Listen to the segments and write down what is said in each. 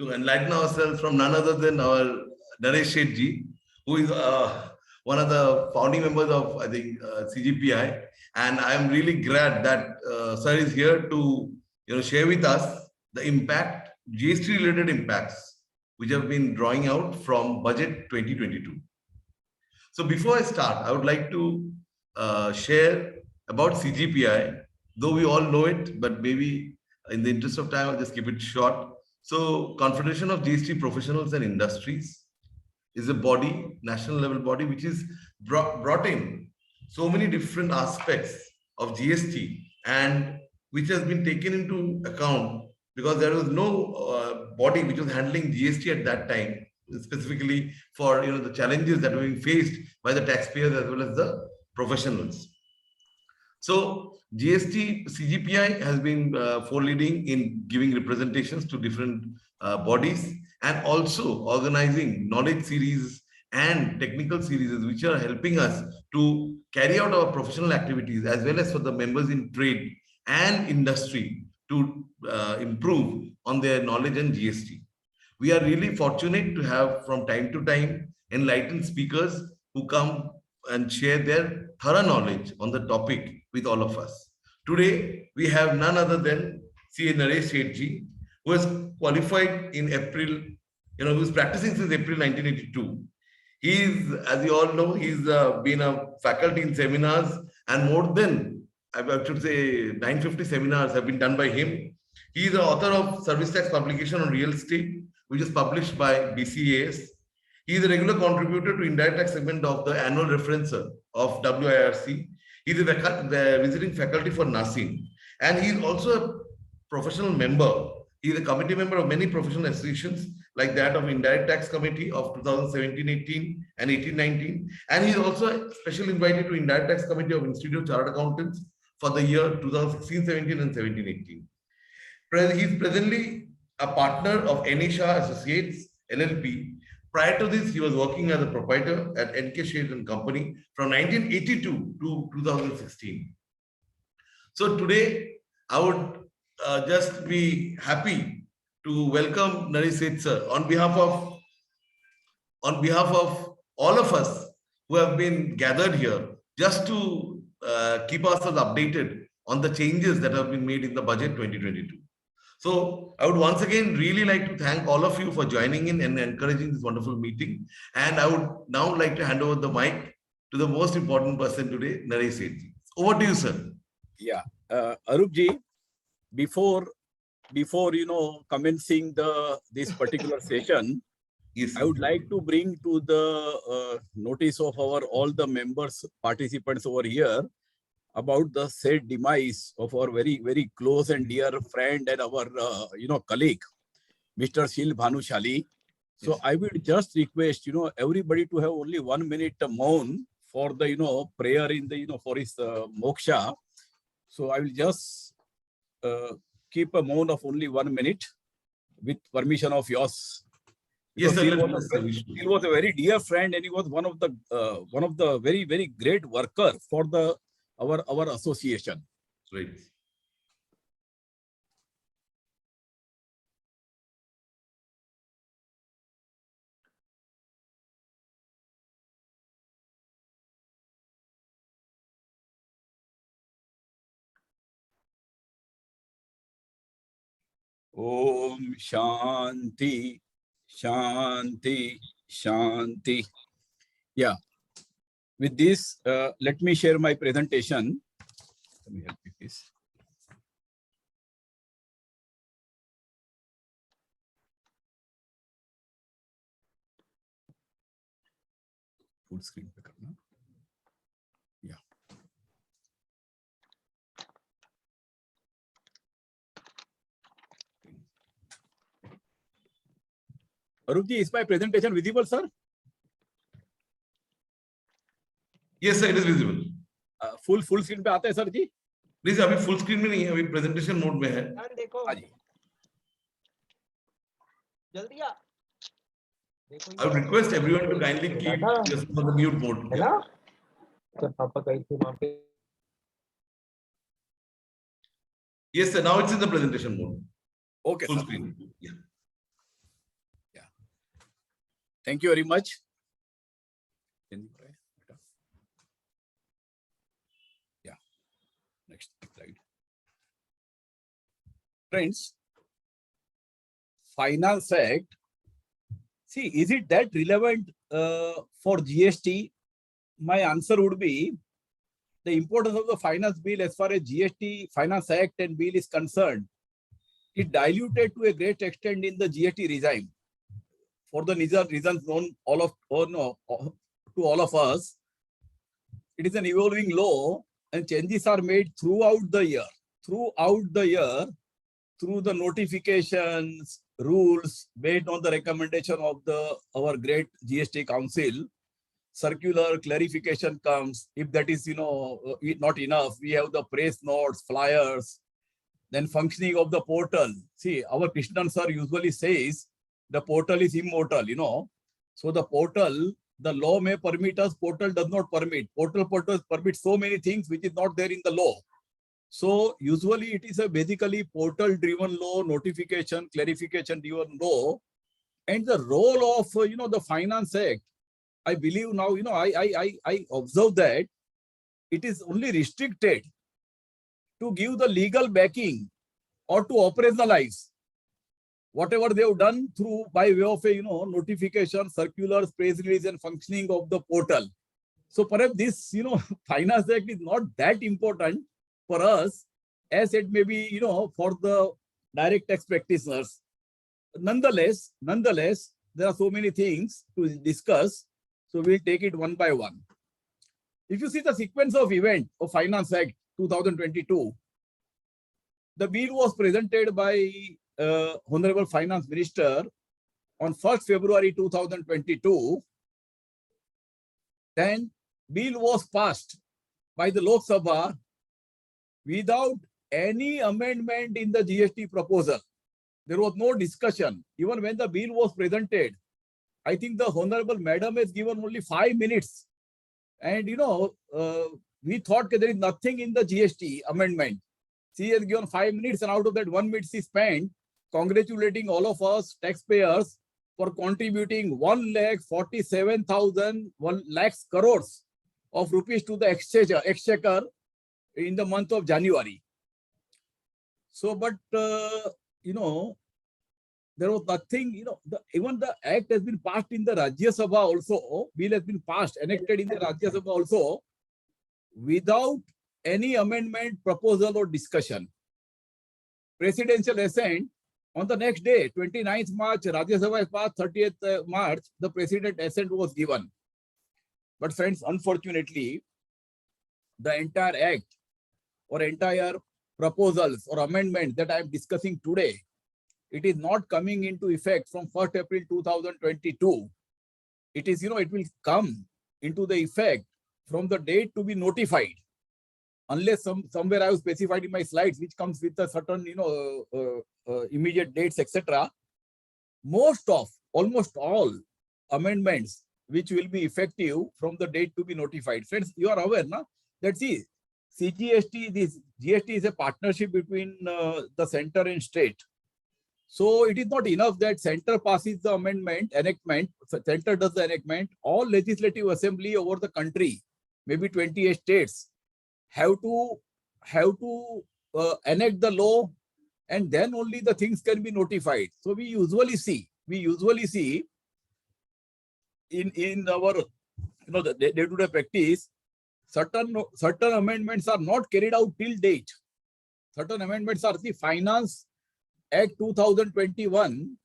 to enlighten ourselves from none other than our Naresh Seth-12, who is one of the founding members of, I think, CGPI. And I am really glad that Sir is here to share with us the impact, GST-related impacts, which have been drawing out from Budget 2022. So before I start, I would like to share about CGPI, though we all know it, but maybe in the interest of time, I'll just keep it short. So Confederation of GST Professionals and Industries is a body, national level body, which is brought in so many different aspects of GST and which has been taken into account because there was no body which was handling GST at that time, specifically for the challenges that were being faced by the taxpayers as well as the professionals. So GST CGPI has been foreleading in giving representations to different bodies and also organizing knowledge series and technical series which are helping us to carry out our professional activities as well as for the members in trade and industry to improve on their knowledge and GST. We are really fortunate to have from time to time enlightened speakers who come and share their thorough knowledge on the topic with all of us. Today, we have none other than C.A. Naresh Seth-12, who has qualified in April, who is practicing since April 1982. He's, as you all know, he's been a faculty in seminars and more than, I should say, 950 seminars have been done by him. He is the author of Service Tax Publication on Real Estate, which is published by BCAS. He is a regular contributor to indirect tax segment of the annual referencer of WIRC. He is a visiting faculty for NASIM. And he is also a professional member. He is a committee member of many professional associations like that of Indirect Tax Committee of 2017-18 and 18-19. And he is also a special invited to Indirect Tax Committee of Institute of Chartered Accountants for the year 2016-17 and 17-18. He is presently a partner of Shah Associates LLP. Prior to this, he was working as a proprietor at NK Shades and Company from 1982 to 2016. So today, I would just be happy to welcome Naresh Seth sir on behalf of all of us who have been gathered here just to keep ourselves updated on the changes that have been made in the budget 2022. So I would once again really like to thank all of you for joining in and encouraging this wonderful meeting. And I would now like to hand over the mic to the most important person today, Naresh Seth-12. Over to you, sir. Yeah, Arupji, before commencing this particular session, yes, I would like to bring to the notice of all the members, participants over here, about the sad demise of our very, very close and dear friend and our, colleague, Mr. Shil Bhanushali. So yes, I will just request, everybody to have only 1 minute maun for the, prayer in the, for his moksha. So I will just keep a maun of only 1 minute with permission of yours. Yes, sir. He was a very dear friend and he was one of the very, very great worker for our association. Right. Om Shanti, Shanti, Shanti. Yeah. With this, let me share my presentation. Let me help you, please. Full screen. Yeah. Arupji, is my presentation visible, sir? Yes, sir, it is visible. Full screen पे आता है, sir ji? Please, अभी full screen में नहीं है, अभी presentation mode में है. देखो. जल्दी आ. I would request everyone to kindly keep yourself on the mute mode. है ना? तो पापा कहीं से वहाँ पे. Yes, sir. Now it's in the presentation mode. Okay, full sir. Screen. Yeah. Thank you very much. Yeah. Next slide. Friends, Finance Act. See, is it that relevant for GST? My answer would be the importance of the finance bill as far as GST, Finance Act and bill is concerned. It diluted to a great extent in the GST regime. For the reasons known to all of us, it is an evolving law and changes are made throughout the year. Through the notifications, rules based on the recommendation of our great GST Council, circular clarification comes. If that is not enough, we have the press notes, flyers, then functioning of the portal. See, our Krishnan sir usually says the portal is immortal, So the portal, the law may permit us, portal does not permit. Portal permits so many things which is not there in the law. So usually it is a basically portal driven law, notification, clarification driven law. And the role of, the Finance Act, I believe now, I observe that it is only restricted to give the legal backing or to operationalize whatever they have done through by way of a notification, circulars, press release, and functioning of the portal. So perhaps this Finance Act is not that important for us as it may be for the direct tax practitioners. Nonetheless, there are so many things to discuss, so we'll take it one by one. If you see the sequence of event of Finance Act 2022, the bill was presented by Honorable Finance Minister on 1st February 2022. Then bill was passed by the Lok Sabha without any amendment in the GST proposal. There was no discussion. Even when the bill was presented, I think the Honorable Madam has given only 5 minutes. And we thought that there is nothing in the GST amendment. She has given 5 minutes, and out of that 1 minute she spent congratulating all of us taxpayers for contributing 1,47,000 crores of rupees to the exchequer in the month of January. So, but there was nothing, even the act has been passed in the Rajya Sabha also, bill has been passed, enacted in the Rajya Sabha also, without any amendment, proposal or discussion. Presidential assent on the next day, 29th March, Rajya Sabha is passed, 30th March, the president assent was given. But friends, unfortunately, the entire act or entire proposals or amendments that I am discussing today, it is not coming into effect from 1st April 2022. It is, it will come into the effect from the date to be notified. Unless somewhere I have specified in my slides, which comes with a certain, immediate dates, etc. Almost all amendments which will be effective from the date to be notified. Friends, you are aware, na? That see, CGST, this GST is a partnership between the center and state. So it is not enough that center passes the enactment, center does the enactment. All legislative assembly over the country, maybe 28 states, have to enact the law, and then only the things can be notified. So we usually see in our the day-to-day practice, certain amendments are not carried out till date. Certain amendments are the Finance Act 2021.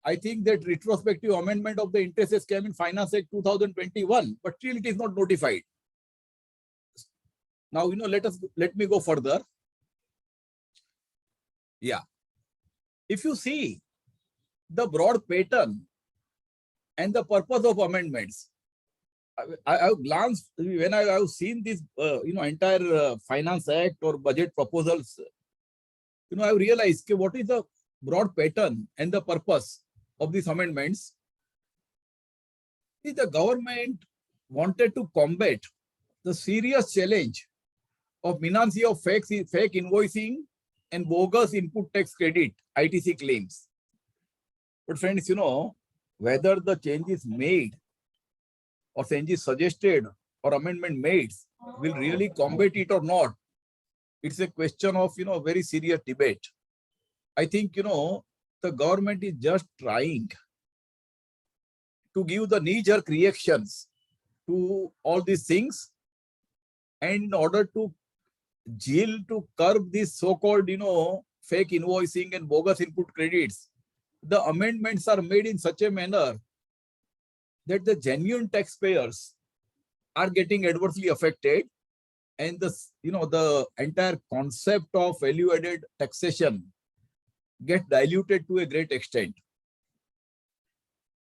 I think that retrospective amendment of the interests came in Finance Act 2021, but still it is not notified. Now, let me go further. Yeah. If you see the broad pattern and the purpose of amendments, I have glanced when I have seen this, entire Finance Act or budget proposals. I realized what is the broad pattern and the purpose of these amendments. The government wanted to combat the serious challenge of menace of fake invoicing and bogus input tax credit, ITC claims. But friends, whether the change is made or change is suggested or amendment made will really combat it or not. It's a question of, very serious debate. I think, the government is just trying to give the knee-jerk reactions to all these things. And in order to curb this so-called, fake invoicing and bogus input credits, the amendments are made in such a manner that the genuine taxpayers are getting adversely affected, and the entire concept of value-added taxation get diluted to a great extent.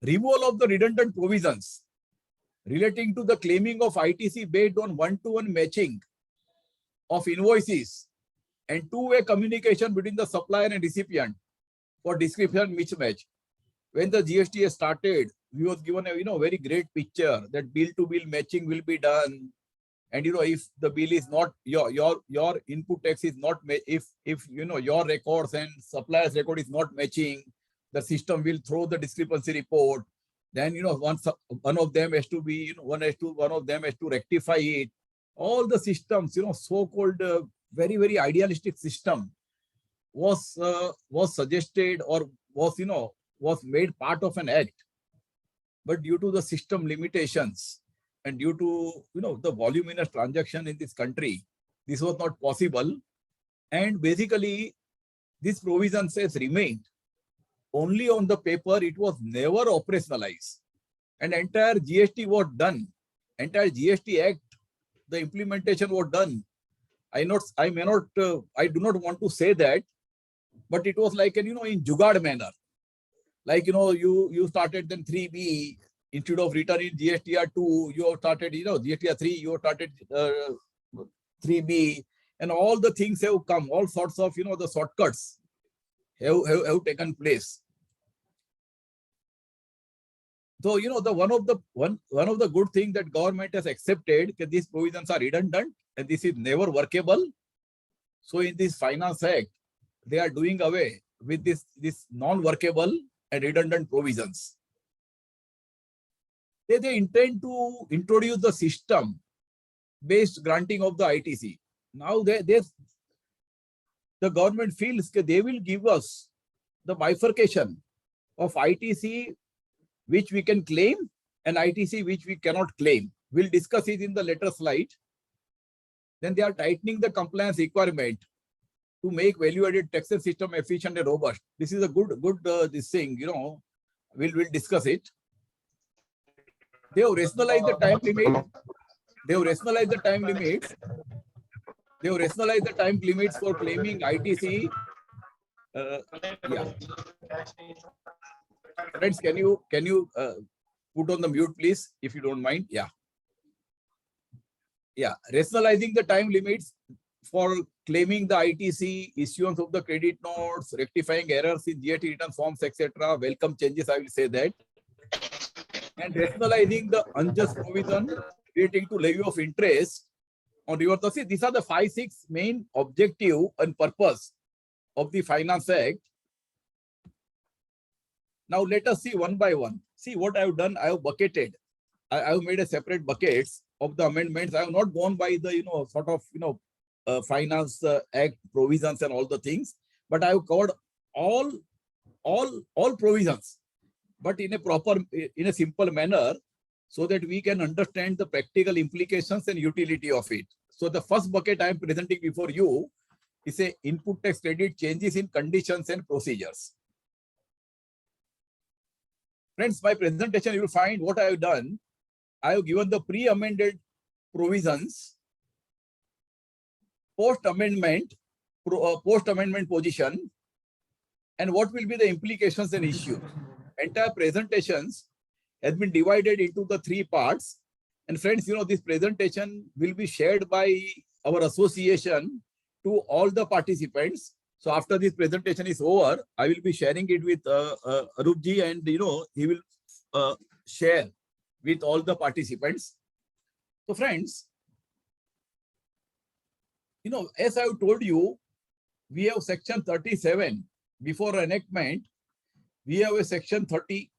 Removal of the redundant provisions relating to the claiming of ITC based on one-to-one matching of invoices and two-way communication between the supplier and recipient for description mismatch. When the GST started, we was given a very great picture that bill-to-bill matching will be done, and if the bill is not your input tax is not if your records and supplier's record is not matching, the system will throw the discrepancy report. Then one of them has to be one of them has to rectify it. All the systems, so-called very, very idealistic system was suggested or was made part of an act. But due to the system limitations and due to the voluminous transaction in this country, this was not possible. And basically, this provision says remained only on the paper. It was never operationalized. And entire GST was done. Entire GST Act, the implementation was done. I do not want to say that, but it was like in jugaad manner. Like, you started then 3B, instead of returning GSTR 2, you have started, GSTR 3, you have started 3B, and all the things have come, all sorts of, the shortcuts have taken place. So, one of the good things that government has accepted that these provisions are redundant and this is never workable. So in this Finance Act, they are doing away with this non-workable and redundant provisions. They intend to introduce the system-based granting of the ITC. Now the government feels that they will give us the bifurcation of ITC which we can claim and ITC which we cannot claim. We'll discuss it in the later slide. Then they are tightening the compliance requirement to make value-added taxation system efficient and robust. This is a good this thing, we'll discuss it. They have rationalized the time limit. They have rationalized the time limits. They have rationalized the time limits for claiming ITC. Yeah. Friends, can you put on the mute, please, if you don't mind? Yeah. Yeah. Rationalizing the time limits for claiming the ITC, issuance of the credit notes, rectifying errors in GST return forms, etc. Welcome changes, I will say that. And rationalizing the unjust provision relating to levy of interest on reverse. See, these are the 5-6 main objective and purpose of the Finance Act. Now let us see one by one. See what I have done. I have bucketed. I have made a separate buckets of the amendments. I have not gone by the sort of Finance Act provisions and all the things, but I have covered all provisions, but in a simple manner, so that we can understand the practical implications and utility of it. So the first bucket I am presenting before you is a input tax credit changes in conditions and procedures. Friends, my presentation, you will find what I have done. I have given the pre-amended provisions, post-amendment position, and what will be the implications and issues. Entire presentations has been divided into the 3 parts. And friends, this presentation will be shared by our association to all the participants. So after this presentation is over, I will be sharing it with Arupji, and he will share with all the participants. So friends, as I have told you, we have section 37 before enactment. We have a section 38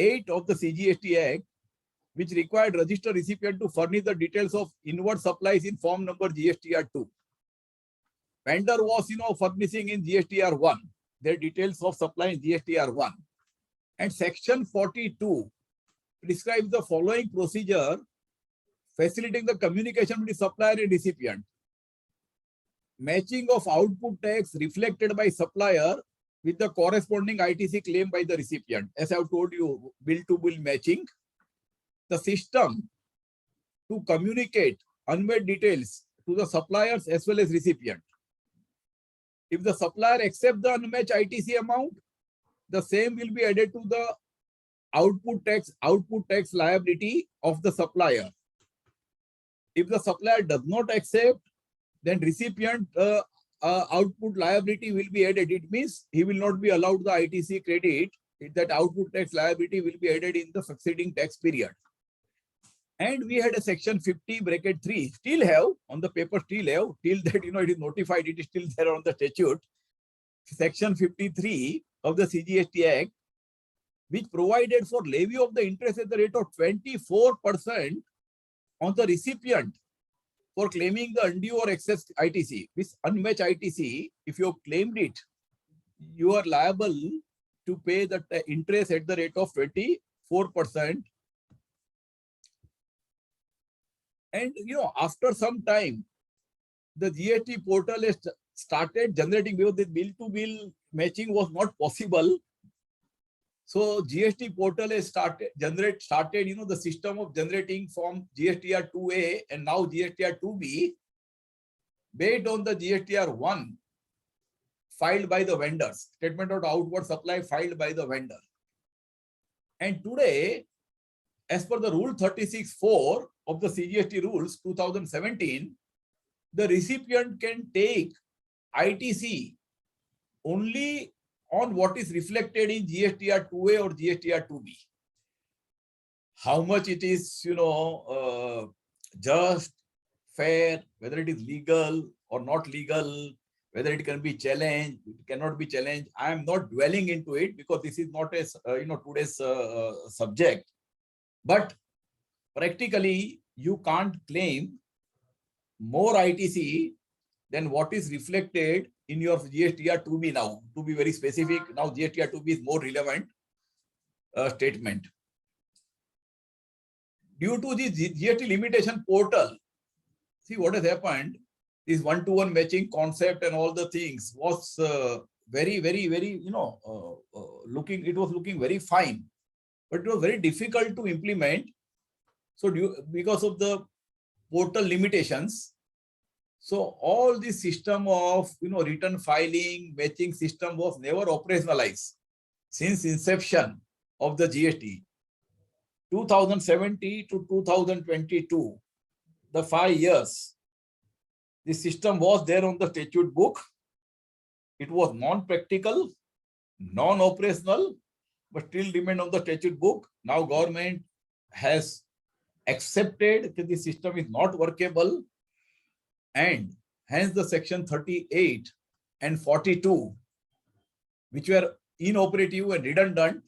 8 of the CGST Act, which required registered recipient to furnish the details of inward supplies in form number GSTR2. Vendor was, furnishing in GSTR1 their details of supply in GSTR1. And section 42 prescribes the following procedure facilitating the communication between supplier and recipient. Matching of output tax reflected by supplier with the corresponding ITC claim by the recipient. As I have told you, bill-to-bill matching. The system to communicate unmet details to the suppliers as well as recipient. If the supplier accepts the unmatched ITC amount, the same will be added to the output tax liability of the supplier. If the supplier does not accept, then recipient output liability will be added. It means he will not be allowed the ITC credit. That output tax liability will be added in the succeeding tax period. And we had a section 50(3), still have on the paper, still have, till that it is notified, it is still there on the statute. Section 53 of the CGST Act, which provided for levy of the interest at the rate of 24% on the recipient for claiming the undue or excess ITC. This unmatched ITC, if you have claimed it, you are liable to pay the interest at the rate of 24%. And after some time, the GST portal has started generating, because the bill-to-bill matching was not possible. So GST portal has started the system of generating from GSTR 2A and now GSTR 2B based on the GSTR 1 filed by the vendors, statement of outward supply filed by the vendor. And today, as per the rule 36(4) of the CGST rules 2017, the recipient can take ITC only on what is reflected in GSTR 2A or GSTR 2B. How much it is, just, fair, whether it is legal or not legal, whether it can be challenged, it cannot be challenged. I am not dwelling into it because this is not a today's subject. But practically, you can't claim more ITC than what is reflected in your GSTR 2B now. To be very specific, now GSTR 2B is more relevant statement. Due to the GST limitation portal, see what has happened, this one-to-one matching concept and all the things was very, looking very fine, but it was very difficult to implement. So because of the portal limitations, so all this system of return filing, matching system was never operationalized since inception of the GST. 2017 to 2022, the 5 years, the system was there on the statute book. It was non-practical, non-operational, but still remained on the statute book. Now government has accepted that the system is not workable, and hence the section 38 and 42, which were inoperative and redundant.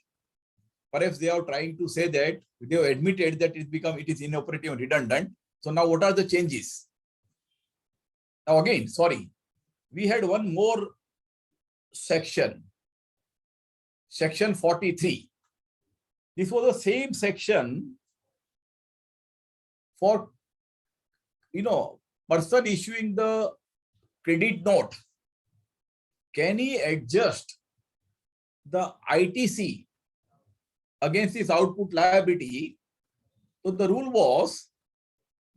Perhaps they are trying to say that they have admitted that it is inoperative and redundant. So now what are the changes? Now again, sorry, we had one more section, section 43. This was the same section for, person issuing the credit note. Can he adjust the ITC against his output liability? So the rule was,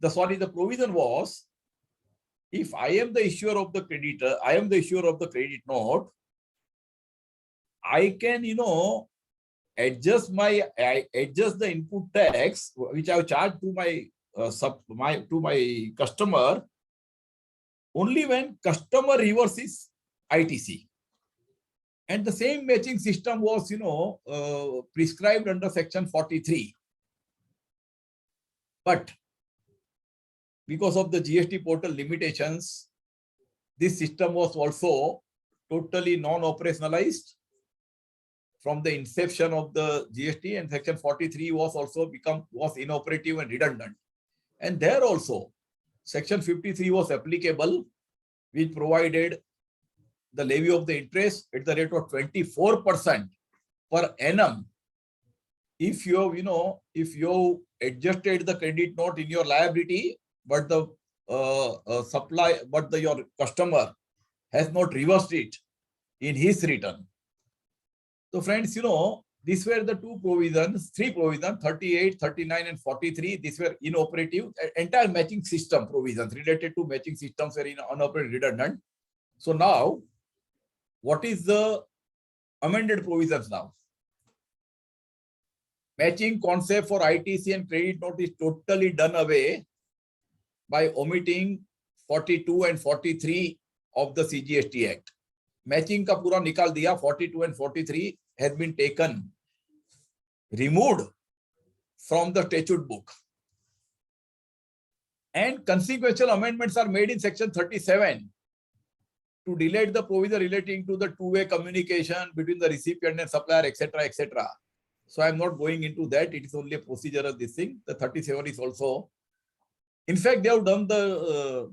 the provision was, if I am the issuer of the creditor, I am the issuer of the credit note, I can, adjust the input tax which I have charged to my customer only when customer reverses ITC. And the same matching system was, prescribed under section 43. But because of the GST portal limitations, this system was also totally non-operationalized from the inception of the GST, and section 43 was also was inoperative and redundant. And there also, section 53 was applicable, which provided the levy of the interest at the rate of 24% per annum. If you have, if you adjusted the credit note in your liability, but the your customer has not reversed it in his return. So friends, these were the three provisions, 38, 39, and 43. These were inoperative. Entire matching system provisions related to matching systems were inoperative, redundant. So now, what is the amended provisions now? Matching concept for ITC and credit note is totally done away by omitting 42 and 43 of the CGST Act. Matching ka pura nikal diya, 42 and 43 has been taken, removed from the statute book. And consequential amendments are made in section 37 to delete the provision relating to the two-way communication between the recipient and supplier, etc., etc. So I'm not going into that. It is only a procedure of this thing. The 37 is also, in fact, they have done the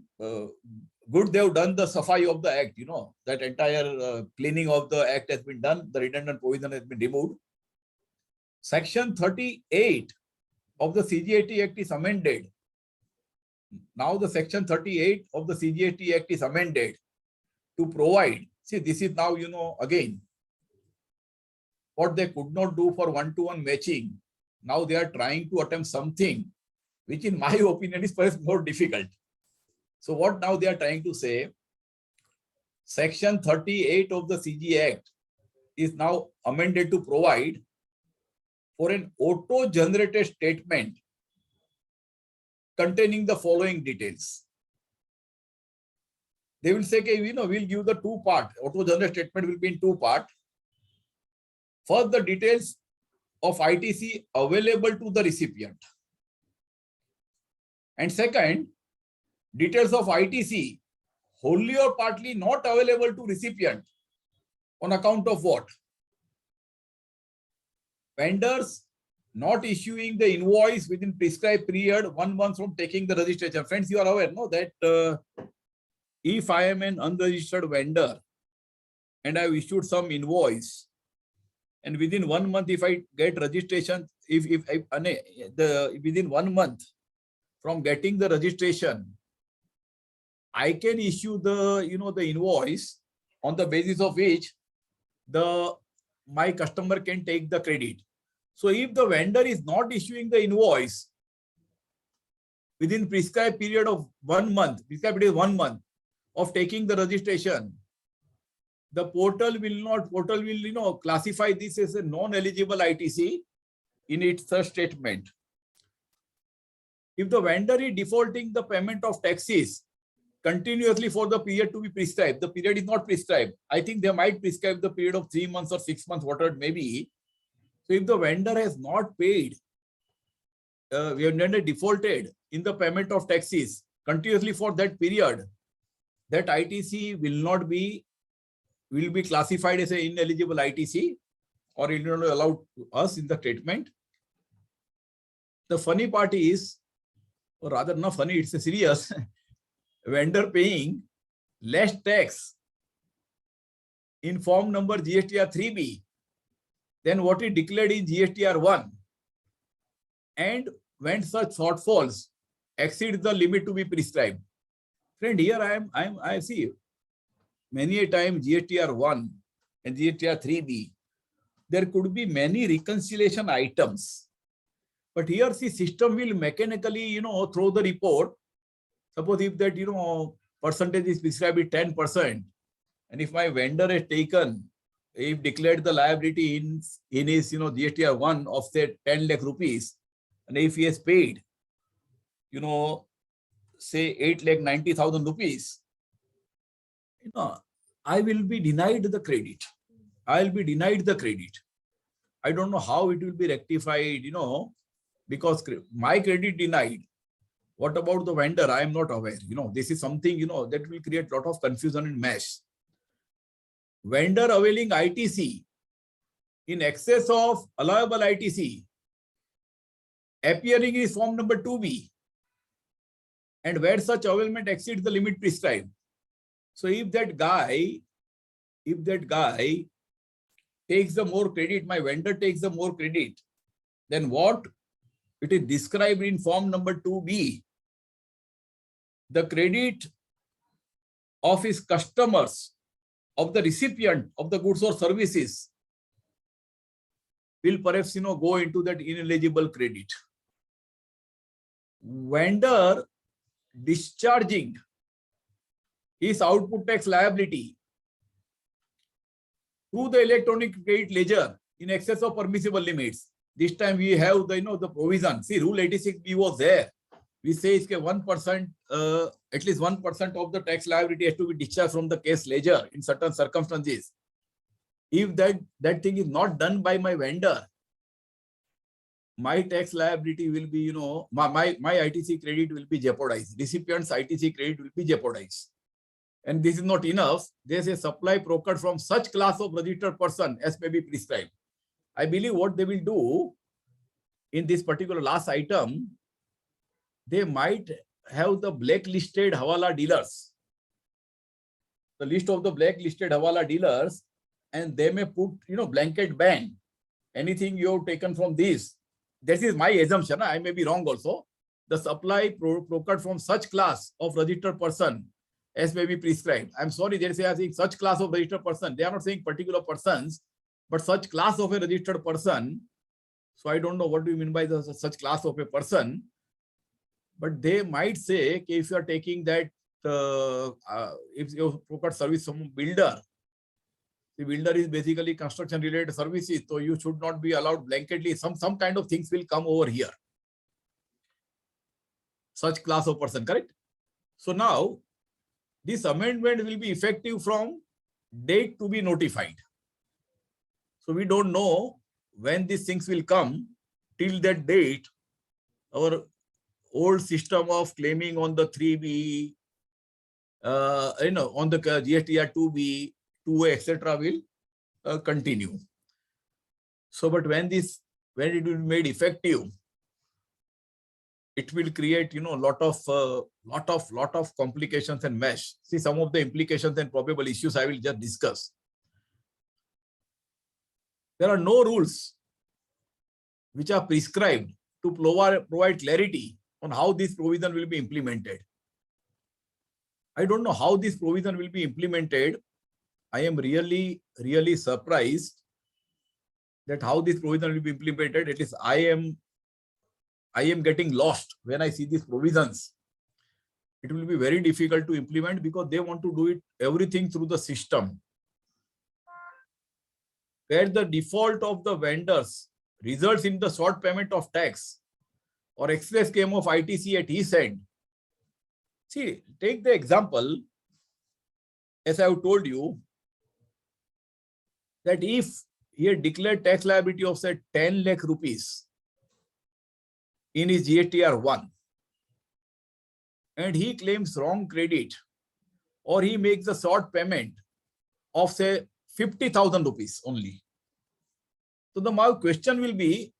good. They have done the safai of the act. That entire cleaning of the act has been done. The redundant provision has been removed. Section 38 of the CGT Act is amended. Now the section 38 of the CGT Act is amended to provide. See, this is now, again, what they could not do for one-to-one matching. Now they are trying to attempt something which in my opinion is perhaps more difficult. So what now they are trying to say, section 38 of the CG Act is now amended to provide for an auto-generated statement containing the following details. They will say, okay, we'll give the two-part. Auto-generated statement will be in two-part. First, the details of ITC available to the recipient. And second, details of ITC wholly or partly not available to recipient on account of what? Vendors not issuing the invoice within prescribed period 1 month from taking the registration. Friends, you are aware, no, that if I am an unregistered vendor and I have issued some invoice, and within 1 month, if I get registration, within 1 month from getting the registration, I can issue the the invoice on the basis of which my customer can take the credit. So if the vendor is not issuing the invoice within prescribed period of 1 month, prescribed period 1 month of taking the registration, the portal will classify this as a non-eligible ITC in its statement. If the vendor is defaulting the payment of taxes continuously for the period to be prescribed, the period is not prescribed. I think they might prescribe the period of 3 months or 6 months, whatever it may be. So if the vendor has not paid, vendor defaulted in the payment of taxes continuously for that period, that ITC will be classified as an ineligible ITC, or it will not allow us in the statement. The funny part is, or rather not funny, it's a serious, vendor paying less tax in form number GSTR 3B than what is declared in GSTR 1. And when such shortfalls exceed the limit to be prescribed. Friend, here I see many a time GSTR 1 and GSTR 3B, there could be many reconciliation items. But here the system will mechanically, throw the report. Suppose if that, percentage is prescribed at 10%, and if my vendor has taken, if declared the liability in his, GSTR 1 of say 10 lakh rupees, and if he has paid, say 8,90,000 rupees, I will be denied the credit. I will be denied the credit. I don't know how it will be rectified, because my credit denied. What about the vendor? I am not aware. This is something, that will create a lot of confusion and mess. Vendor availing ITC in excess of allowable ITC appearing in form number 2B, and where such availment exceeds the limit prescribed. So if that guy takes the more credit, my vendor takes the more credit, then what it is described in form number 2B, the credit of his customers, of the recipient of the goods or services, will perhaps go into that ineligible credit. Vendor discharging his output tax liability through the electronic credit ledger in excess of permissible limits. This time we have the provision. See, Rule 86B was there. We say 1%, at least 1% of the tax liability has to be discharged from the case ledger in certain circumstances. If that thing is not done by my vendor, my tax liability will be, my ITC credit will be jeopardized. Recipient's ITC credit will be jeopardized. And this is not enough. There's a supply procured from such class of registered person as may be prescribed. I believe what they will do in this particular last item, they might have the blacklisted Hawala dealers, the list of the blacklisted Hawala dealers, and they may put, blanket ban. Anything you have taken from this is my assumption. I may be wrong also. The supply procured from such class of registered person as may be prescribed. I'm sorry, they say such class of registered person. They are not saying particular persons, but such class of a registered person. So I don't know what do you mean by such class of a person. But they might say, if you are taking that, if you procured service from builder, the builder is basically construction related services, so you should not be allowed blanketly. Some kind of things will come over here. Such class of person, correct? So now, this amendment will be effective from date to be notified. So we don't know when these things will come. Till that date, our old system of claiming on the 3B, on the GSTR 2B, 2A, etc. will continue. So, but when it will be made effective, it will create, lot of complications and mesh. See, some of the implications and probable issues I will just discuss. There are no rules which are prescribed to provide clarity on how this provision will be implemented. I don't know how this provision will be implemented. I am really surprised that how this provision will be implemented. It is I am getting lost when I see these provisions. It will be very difficult to implement because they want to do it everything through the system, where the default of the vendors results in the short payment of tax or express claim of ITC at his end. See, take the example, as I have told you, that if he had declared tax liability of say 10 lakh rupees in his GSTR 1 and he claims wrong credit, or he makes a short payment of say 50,000 rupees only. So my question will be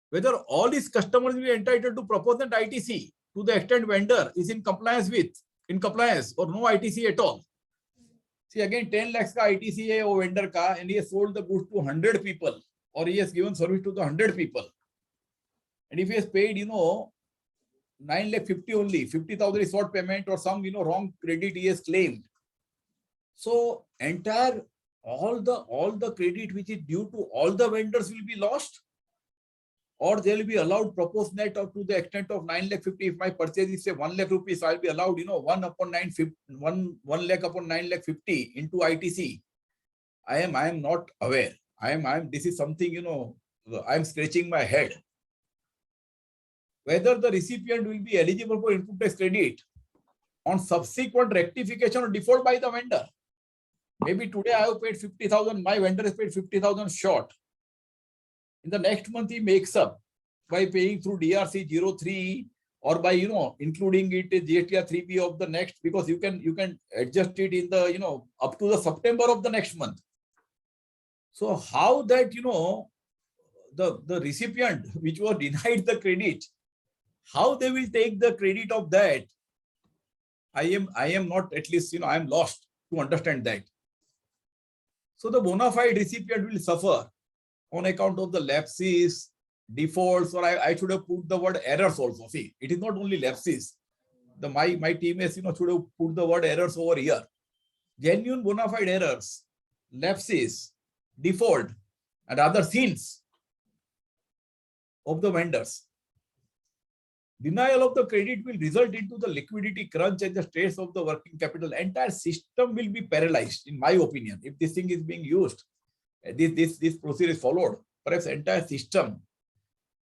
whether all his customers will be entitled to proportionate ITC to the extent vendor is in compliance or no ITC at all. See, again, 10 lakhs ka ITC hai wo vendor ka, and he has sold the goods to 100 people, or he has given service to the 100 people. And if he has paid, 9 lakh 50 only, 50,000 is short payment or some, wrong credit he has claimed. So all the credit which is due to all the vendors will be lost, or they will be allowed proportionate to the extent of 9 lakh 50. If my purchase is say 1 lakh rupees, I will be allowed, 1 lakh upon 9 lakh 50 into ITC. I am not aware. This is something, I am scratching my head. Whether the recipient will be eligible for input tax credit on subsequent rectification or default by the vendor. Maybe today I have paid 50,000, my vendor has paid 50,000 short. In the next month, he makes up by paying through DRC 03 or by, including it in GSTR 3B of the next, because you can adjust it in the, up to the September of the next month. So how that, the recipient which was denied the credit, how they will take the credit of that? I am not, at least, I am lost to understand that. So the bona fide recipient will suffer on account of the lapses, defaults, or I should have put the word errors also. See, it is not only lapses. My team has, should have put the word errors over here. Genuine bona fide errors, lapses, default, and other sins of the vendors. Denial of the credit will result into the liquidity crunch and the stress of the working capital. Entire system will be paralyzed, in my opinion. If this thing is being used, this procedure is followed, perhaps entire system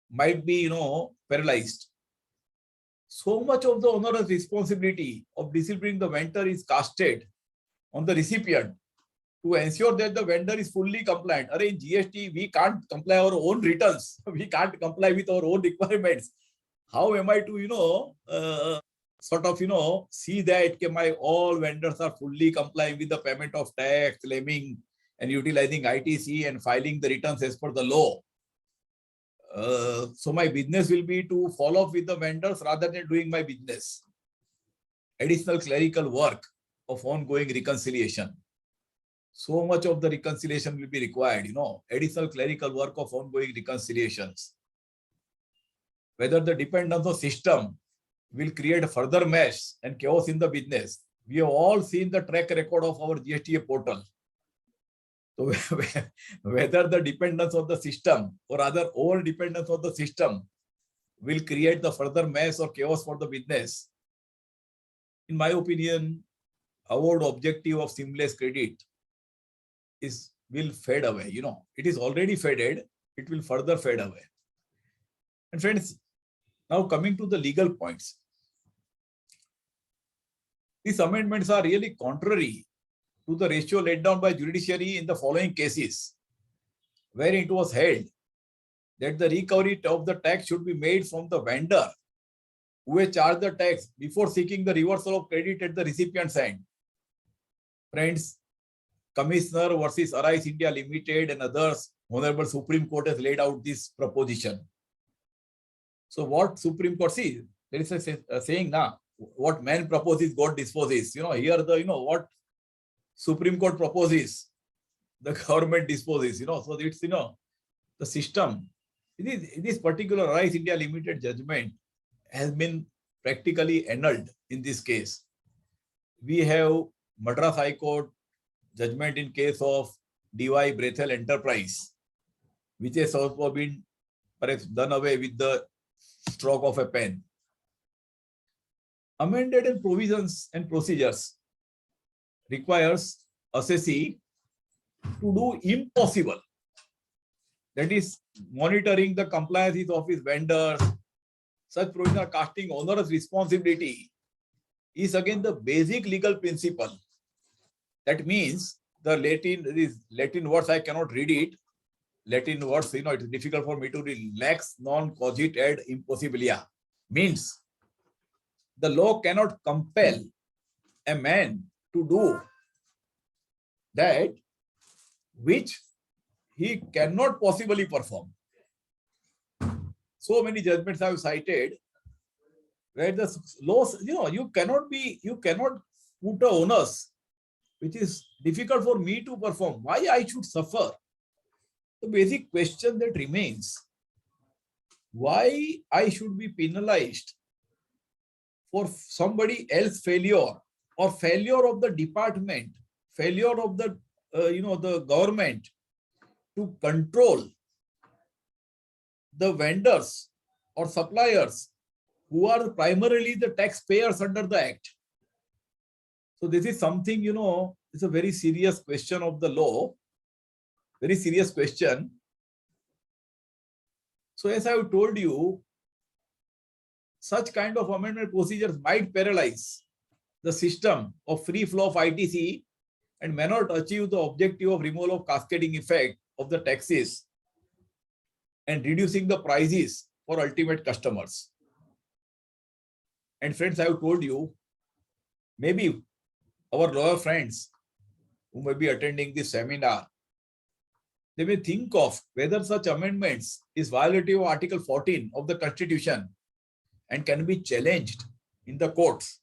might be, paralyzed. So much of the onerous responsibility of disciplining the vendor is casted on the recipient to ensure that the vendor is fully compliant. In GST, we can't comply our own returns. We can't comply with our own requirements. How am I to, see that my all vendors are fully complying with the payment of tax, claiming and utilizing ITC and filing the returns as per the law? So my business will be to follow up with the vendors rather than doing my business. Additional clerical work of ongoing reconciliation. So much of the reconciliation will be required, additional clerical work of ongoing reconciliations. Whether the dependence on system will create further mess and chaos in the business. We have all seen the track record of our GSTA portal. So whether the dependence on the system or rather over dependence on the system will create the further mess or chaos for the business. In my opinion, our objective of seamless credit will fade away. It is already faded. It will further fade away. And friends, now coming to the legal points. These amendments are really contrary to the ratio laid down by judiciary in the following cases, wherein it was held that the recovery of the tax should be made from the vendor who has charged the tax before seeking the reversal of credit at the recipient's end. Friends, Commissioner versus Arise India Limited and others, Honorable Supreme Court has laid out this proposition. So what Supreme Court sees, there is a saying now, what man proposes, God disposes. Here what Supreme Court proposes, the government disposes. So it's the system. This particular Arise India Limited judgment has been practically annulled in this case. We have Madras High Court judgment in case of DY Brethel Enterprise, which has also been perhaps done away with the stroke of a pen. Amended and provisions and procedures requires assessee to do impossible. That is, monitoring the compliance of his vendors. Such provisions are casting onerous responsibility is again the basic legal principle. That means the Latin words, I cannot read it. Latin words, it is difficult for me to read. Lex non cogit ad impossibilia means the law cannot compel a man to do that which he cannot possibly perform. So many judgments I have cited where the laws, you cannot put a onus which is difficult for me to perform. Why I should suffer? The basic question that remains, why I should be penalized for somebody else's failure or failure of the department, failure of the the government to control the vendors or suppliers who are primarily the taxpayers under the Act. So this is something, it's a very serious question of the law, very serious question. So as I have told you, such kind of amendment procedures might paralyze the system of free flow of ITC and may not achieve the objective of removal of cascading effect of the taxes and reducing the prices for ultimate customers. And friends, I have told you, maybe our lawyer friends who may be attending this seminar they may think of whether such amendments is violative of Article 14 of the Constitution and can be challenged in the courts.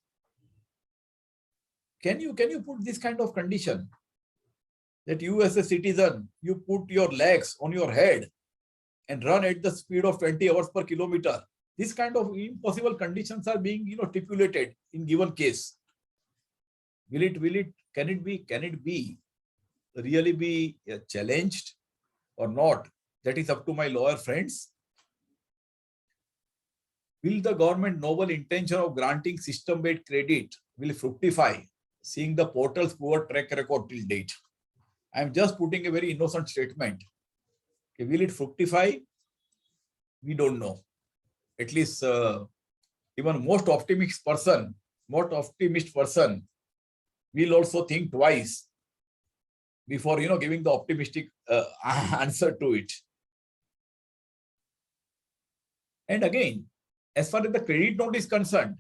Can you put this kind of condition that you as a citizen, you put your legs on your head and run at the speed of 20 hours per kilometer? This kind of impossible conditions are being stipulated in given case. Can it be really be challenged or not? That is up to my lawyer friends. Will the government noble intention of granting system-based credit will fructify, seeing the portal's poor track record till date? I am just putting a very innocent statement. Okay, will it fructify? We don't know. At least even most optimist person will also think twice before giving the optimistic answer to it. And again, as far as the credit note is concerned,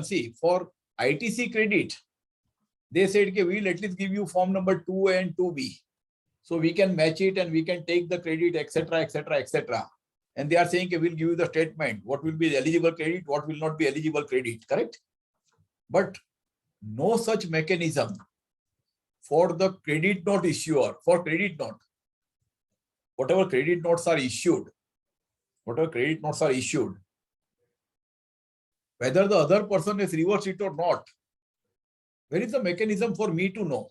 see, for ITC credit, they said, okay, we'll at least give you form number 2 and 2B. So we can match it and we can take the credit, etc., etc., etc. And they are saying, okay, we'll give you the statement, what will be the eligible credit, what will not be eligible credit, correct? But no such mechanism for the credit note issuer, for credit note. Whatever credit notes are issued, whether the other person has reversed it or not, where is the mechanism for me to know?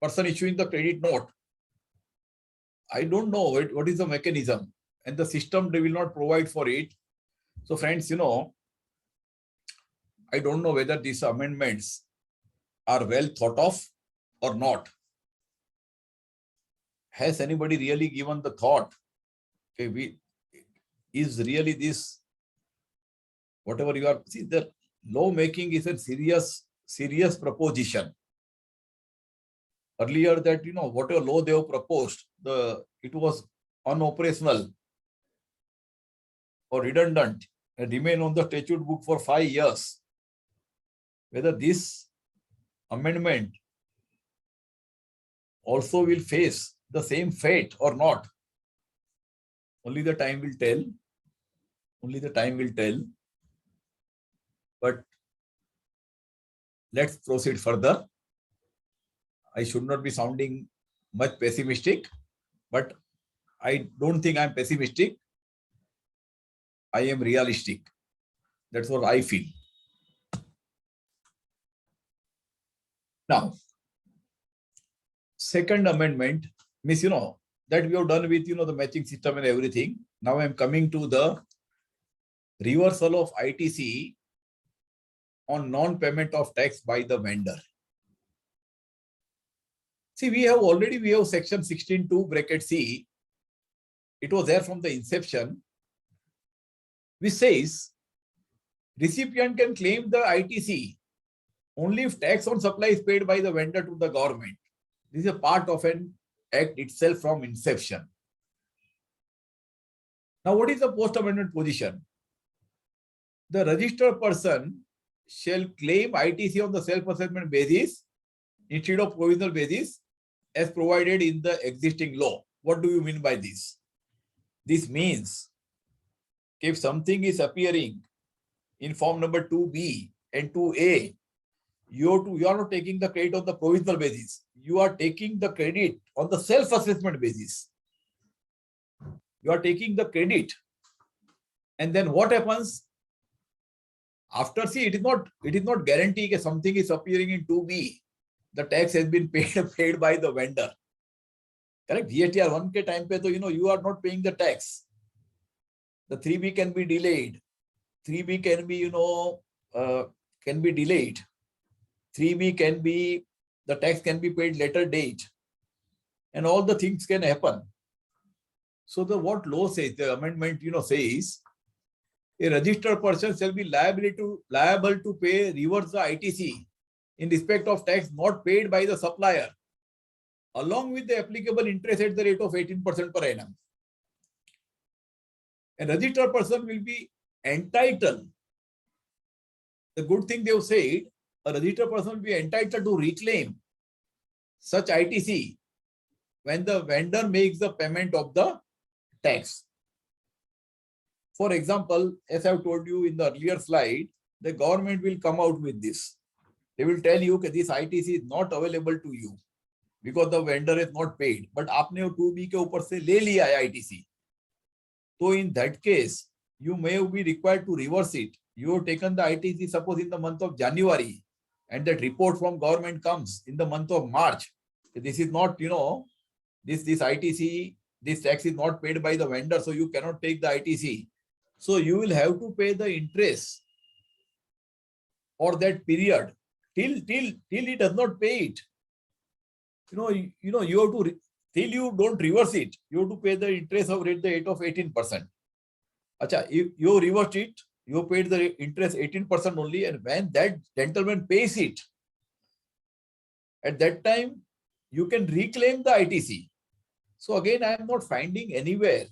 Person issuing the credit note, I don't know what is the mechanism, and the system, they will not provide for it. So friends, I don't know whether these amendments are well thought of or not. Has anybody really given the thought? Okay, is really this, whatever you are, see, the law making is a serious proposition. Earlier that, whatever law they have proposed, it was unoperational or redundant and remain on the statute book for 5 years. Whether this amendment also will face the same fate or not, only the time will tell. But let's proceed further. I should not be sounding much pessimistic, but I don't think I'm pessimistic. I am realistic. That's what I feel. Now, second amendment means, that we have done with, the matching system and everything. Now I'm coming to the reversal of ITC on non-payment of tax by the vendor. See, we have section 16(2) bracket C. It was there from the inception, which says recipient can claim the ITC only if tax on supply is paid by the vendor to the government. This is a part of an act itself from inception. Now, what is the post-amendment position? The registered person shall claim ITC on the self-assessment basis instead of provisional basis as provided in the existing law. What do you mean by this? This means if something is appearing in form number 2B and 2A, you are not taking the credit on the provisional basis. You are taking the credit on the self-assessment basis. You are taking the credit. And then what happens? After, see, it is not guaranteed that something is appearing in 2B. The tax has been paid by the vendor. Correct? GST 1 ke time pe to, you are not paying the tax. The 3B can be delayed. 3B can be, can be delayed. 3B can be, the tax can be paid later date. And all the things can happen. So what law says, the amendment, says, a registered person shall be liable to pay reverse the ITC in respect of tax not paid by the supplier, along with the applicable interest at the rate of 18% per annum. A registered person will be entitled. The good thing they have said, a registered person will be entitled to reclaim such ITC when the vendor makes the payment of the tax. For example, as I've told you in the earlier slide, the government will come out with this. They will tell you that this ITC is not available to you because the vendor is not paid. But आपने वो 2B के ऊपर से ले लिया है ITC. So in that case, you may be required to reverse it. You have taken the ITC, suppose in the month of January, and that report from government comes in the month of March. This is not, this ITC, this tax is not paid by the vendor, so you cannot take the ITC. So you will have to pay the interest for that period till he does not pay it. You have to, till you don't reverse it, you have to pay the interest of rate the rate of 18%. Acha, you reverse it, you paid the interest 18% only, and when that gentleman pays it, at that time, you can reclaim the ITC. So again, I am not finding anywhere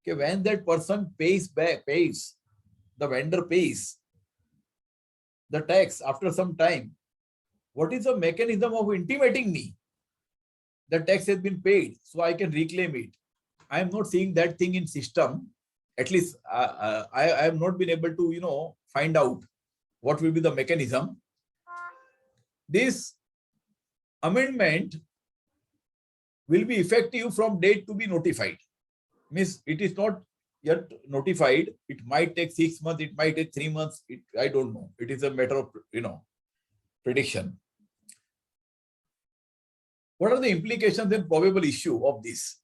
okay, when that person pays, the vendor pays the tax after some time, what is the mechanism of intimating me the tax has been paid so I can reclaim it? I am not seeing that thing in system. At least I have not been able to, find out what will be the mechanism. This amendment will be effective from date to be notified. Means it is not yet notified. It might take 6 months. It might take 3 months. I don't know. It is a matter of, prediction. What are the implications and probable issue of this?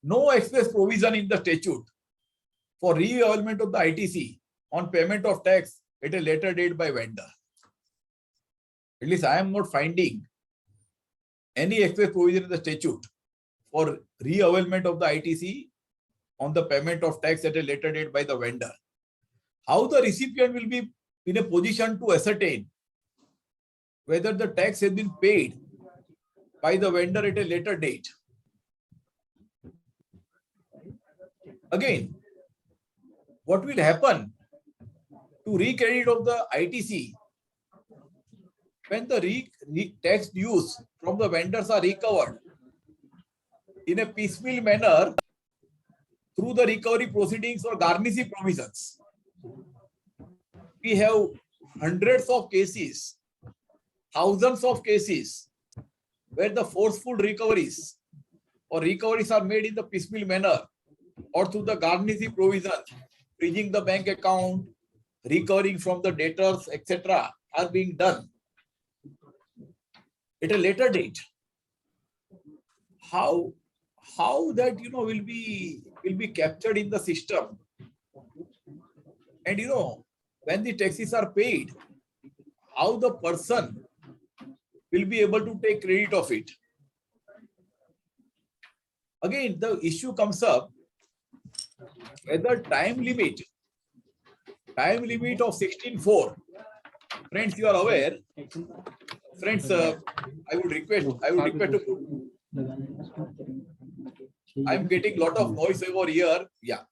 No express provision in the statute for re-availment of the ITC on payment of tax at a later date by vendor. At least I am not finding any express provision in the statute for re-availment of the ITC on the payment of tax at a later date by the vendor. How the recipient will be in a position to ascertain whether the tax has been paid by the vendor at a later date. Again, what will happen to recredit of the ITC when the tax dues from the vendors are recovered in a piecemeal manner through the recovery proceedings or garnishing provisions? We have hundreds of cases, thousands of cases where the forceful recoveries or recoveries are made in the piecemeal manner or through the garnishing provisions, freezing the bank account, recovering from the debtors, etc., are being done at a later date. How that will be captured in the system, and when the taxes are paid, how the person will be able to take credit of it? Again, the issue comes up whether time limit of 16.4. Friends, you are aware. Friends, I would request to. I'm getting a lot of noise over here. Yeah.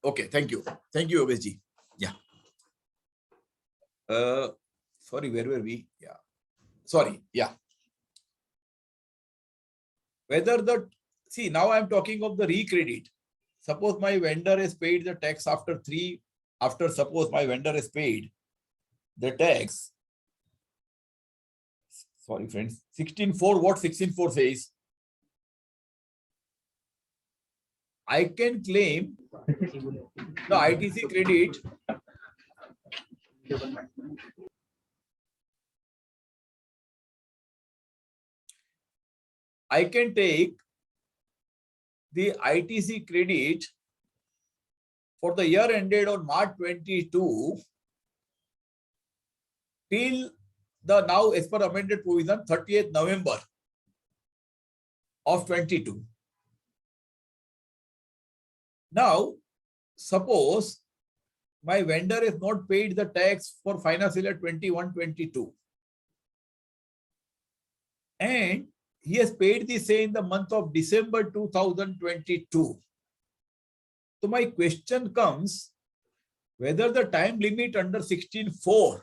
Okay, thank you, Obesji. Yeah. Sorry, where were we? Yeah. Sorry. Yeah. Whether see, now I'm talking of the recredit. Suppose my vendor has paid the tax suppose my vendor has paid the tax. Sorry, friends. 16.4, what 16.4 says? I can claim the ITC credit I can take the ITC credit for the year ended on March 22 till the now as per amended provision 30th November of 22. Now, suppose my vendor has not paid the tax for financial year 21-22 and he has paid the same in the month of December 2022. So my question comes whether the time limit under 16.4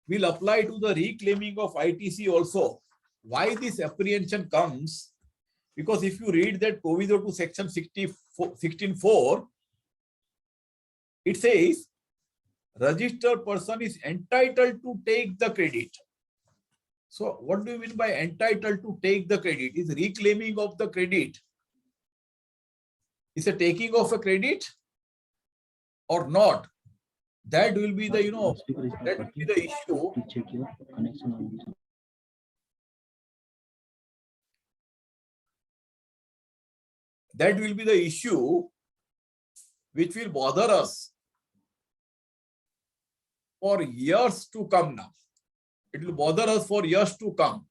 will apply to the reclaiming of ITC also. Why this apprehension comes? Because if you read that proviso to section 16(4), it says registered person is entitled to take the credit. So what do you mean by entitled to take the credit? Is reclaiming of the credit is a taking of a credit or not? That will be the, that will be the issue. Check your connection on this. That will be the issue which will bother us for years to come now. It will bother us for years to come.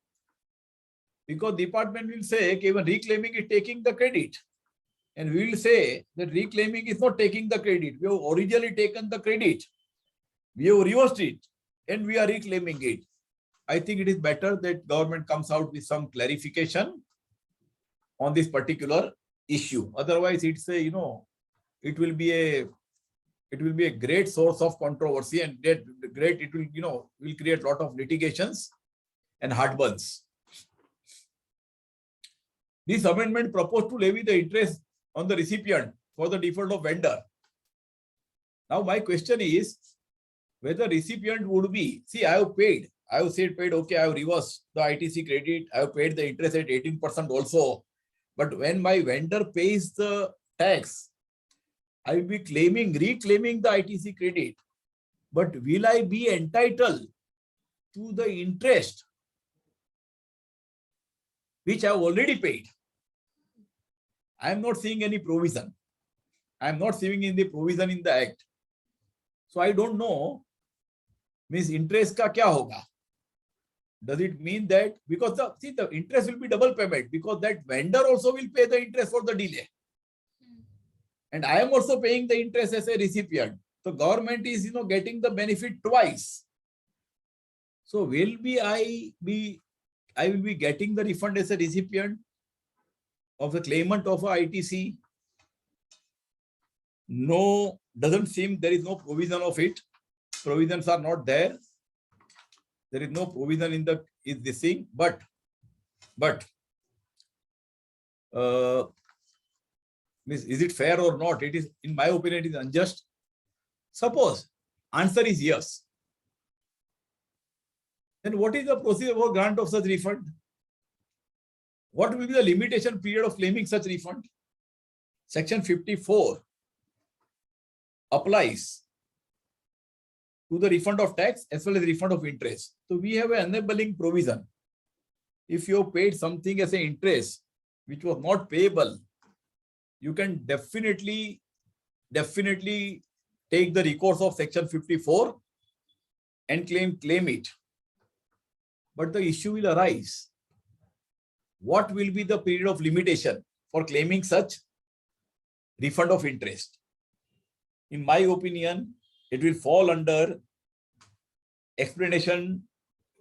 Because department will say, even reclaiming is taking the credit. And we will say that reclaiming is not taking the credit. We have originally taken the credit. We have reversed it and we are reclaiming it. I think it is better that government comes out with some clarification on this particular issue. Otherwise, it's a, it will be a great source of controversy, and it will, will create a lot of litigations and heartburns. This amendment proposed to levy the interest on the recipient for the default of vendor. Now, my question is whether recipient would be, see, I have paid, okay, I have reversed the ITC credit, I have paid the interest at 18% also. But when my vendor pays the tax, I will be reclaiming the ITC credit. But will I be entitled to the interest which I have already paid? I am not seeing any provision. I am not seeing any provision in the act. So I don't know, means interest ka kya hoga? Does it mean that, because the interest will be double payment, because that vendor also will pay the interest for the delay. And I am also paying the interest as a recipient. So government is, getting the benefit twice. So I will be getting the refund as a recipient of the claimant of a ITC? No, doesn't seem there is no provision of it. Provisions are not there. There is no provision in this thing, but is it fair or not? It is, in my opinion, it is unjust. Suppose answer is yes. Then what is the procedure for grant of such refund? What will be the limitation period of claiming such refund? Section 54 applies to the refund of tax as well as refund of interest. So we have an enabling provision. If you have paid something as an interest which was not payable, you can definitely take the recourse of section 54 and claim it. But the issue will arise. What will be the period of limitation for claiming such refund of interest? In my opinion, it will fall under explanation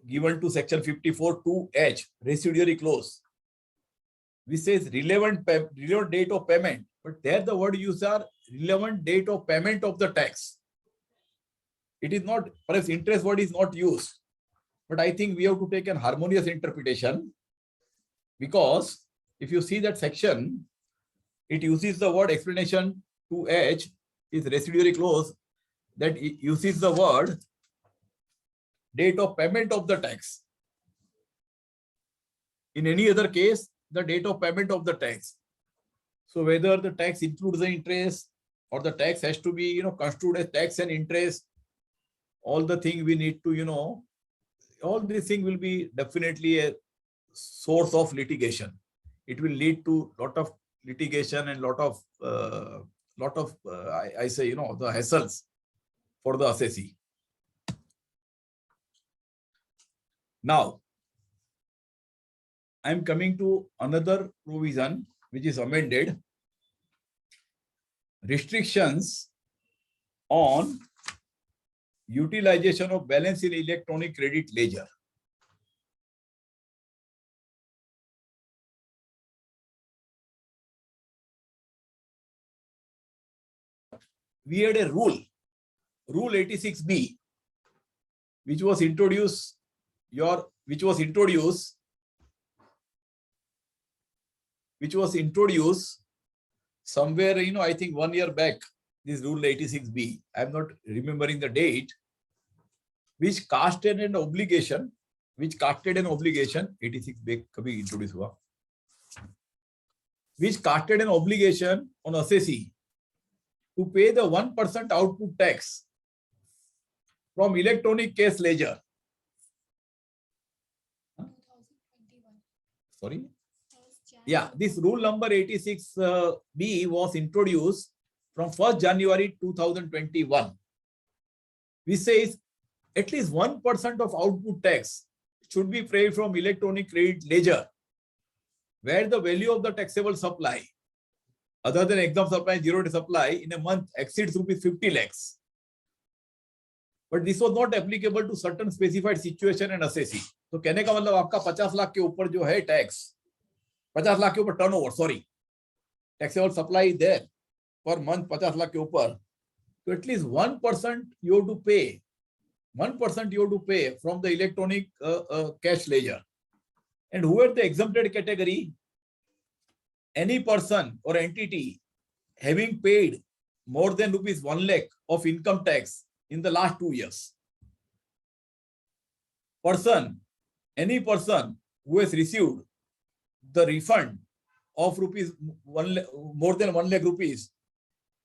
given to section 54(2)(h), residuary clause, which says relevant date of payment. But there the word used are relevant date of payment of the tax. It is not, perhaps interest word is not used. But I think we have to take an harmonious interpretation, because if you see that section, it uses the word explanation 2(h) is residuary clause that uses the word date of payment of the tax. In any other case, the date of payment of the tax. So whether the tax includes the interest or the tax has to be, construed as tax and interest, all the thing we need to, all this thing will be definitely a source of litigation. It will lead to lot of litigation and lot of I say, the hassles for the assessee. Now, I am coming to another provision which is amended. Restrictions on utilization of balance in electronic credit ledger. We had a rule 86B, which was introduced somewhere, I think 1 year back, this rule 86B, I'm not remembering the date, which casted an obligation, 86B kabhi introduced hua, which casted an obligation on assessee to pay the 1% output tax from electronic cash ledger. Sorry? Yeah, this rule number 86B was introduced from 1st January 2021, which says at least 1% of output tax should be paid from electronic credit ledger, where the value of the taxable supply, other than exempt supply, zero day supply, in a month exceeds rupees 50 lakhs. But this was not applicable to certain specified situation and assessee. तो कहने का मतलब आपका 50 लाख के ऊपर जो है tax, 50 lakh के ऊपर turnover, sorry, taxable supply there per month 50 lakh के ऊपर, तो at least 1% you have to pay, 1% you have to pay from the electronic cash ledger. And who are the exempted category? Any person or entity having paid more than rupees 1 lakh of income tax in the last 2 years. Any person who has received the refund of rupees more than 1 lakh rupees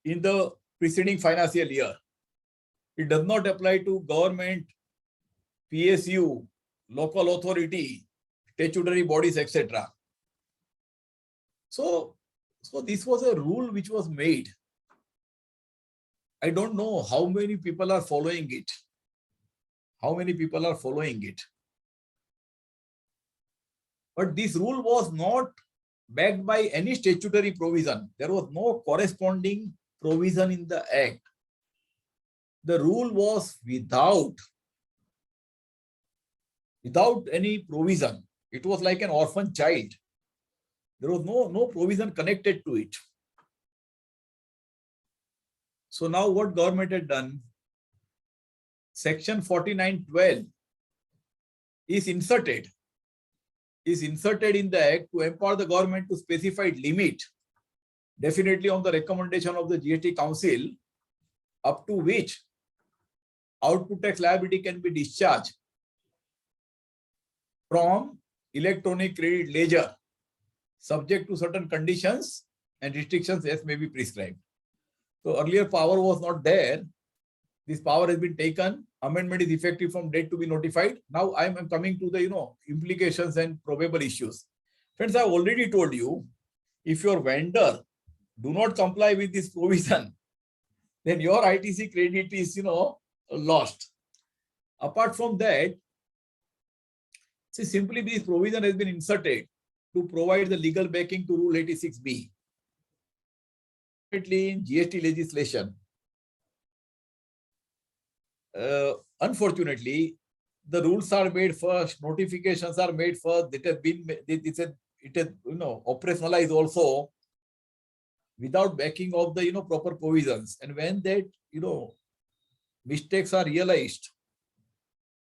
in the preceding financial year. It does not apply to government, PSU, local authority, statutory bodies, etc. So this was a rule which was made. I don't know how many people are following it. But this rule was not backed by any statutory provision. There was no corresponding provision in the Act. The rule was without any provision. It was like an orphan child. There was no provision connected to it. So now what government had done, section 4912 is inserted in the Act to empower the government to specify limit, definitely on the recommendation of the GST Council, up to which output tax liability can be discharged from electronic credit ledger, subject to certain conditions and restrictions as may be prescribed. So earlier power was not there. This power has been taken. Amendment is effective from date to be notified. Now I am coming to the implications and probable issues. Friends, I have already told you, if your vendor do not comply with this provision, then your ITC credit is lost. Apart from that, see, simply this provision has been inserted to provide the legal backing to Rule 86B. In GST legislation, unfortunately, the rules are made first, notifications are made first. It has operationalized also without backing of the proper provisions. And when that mistakes are realized,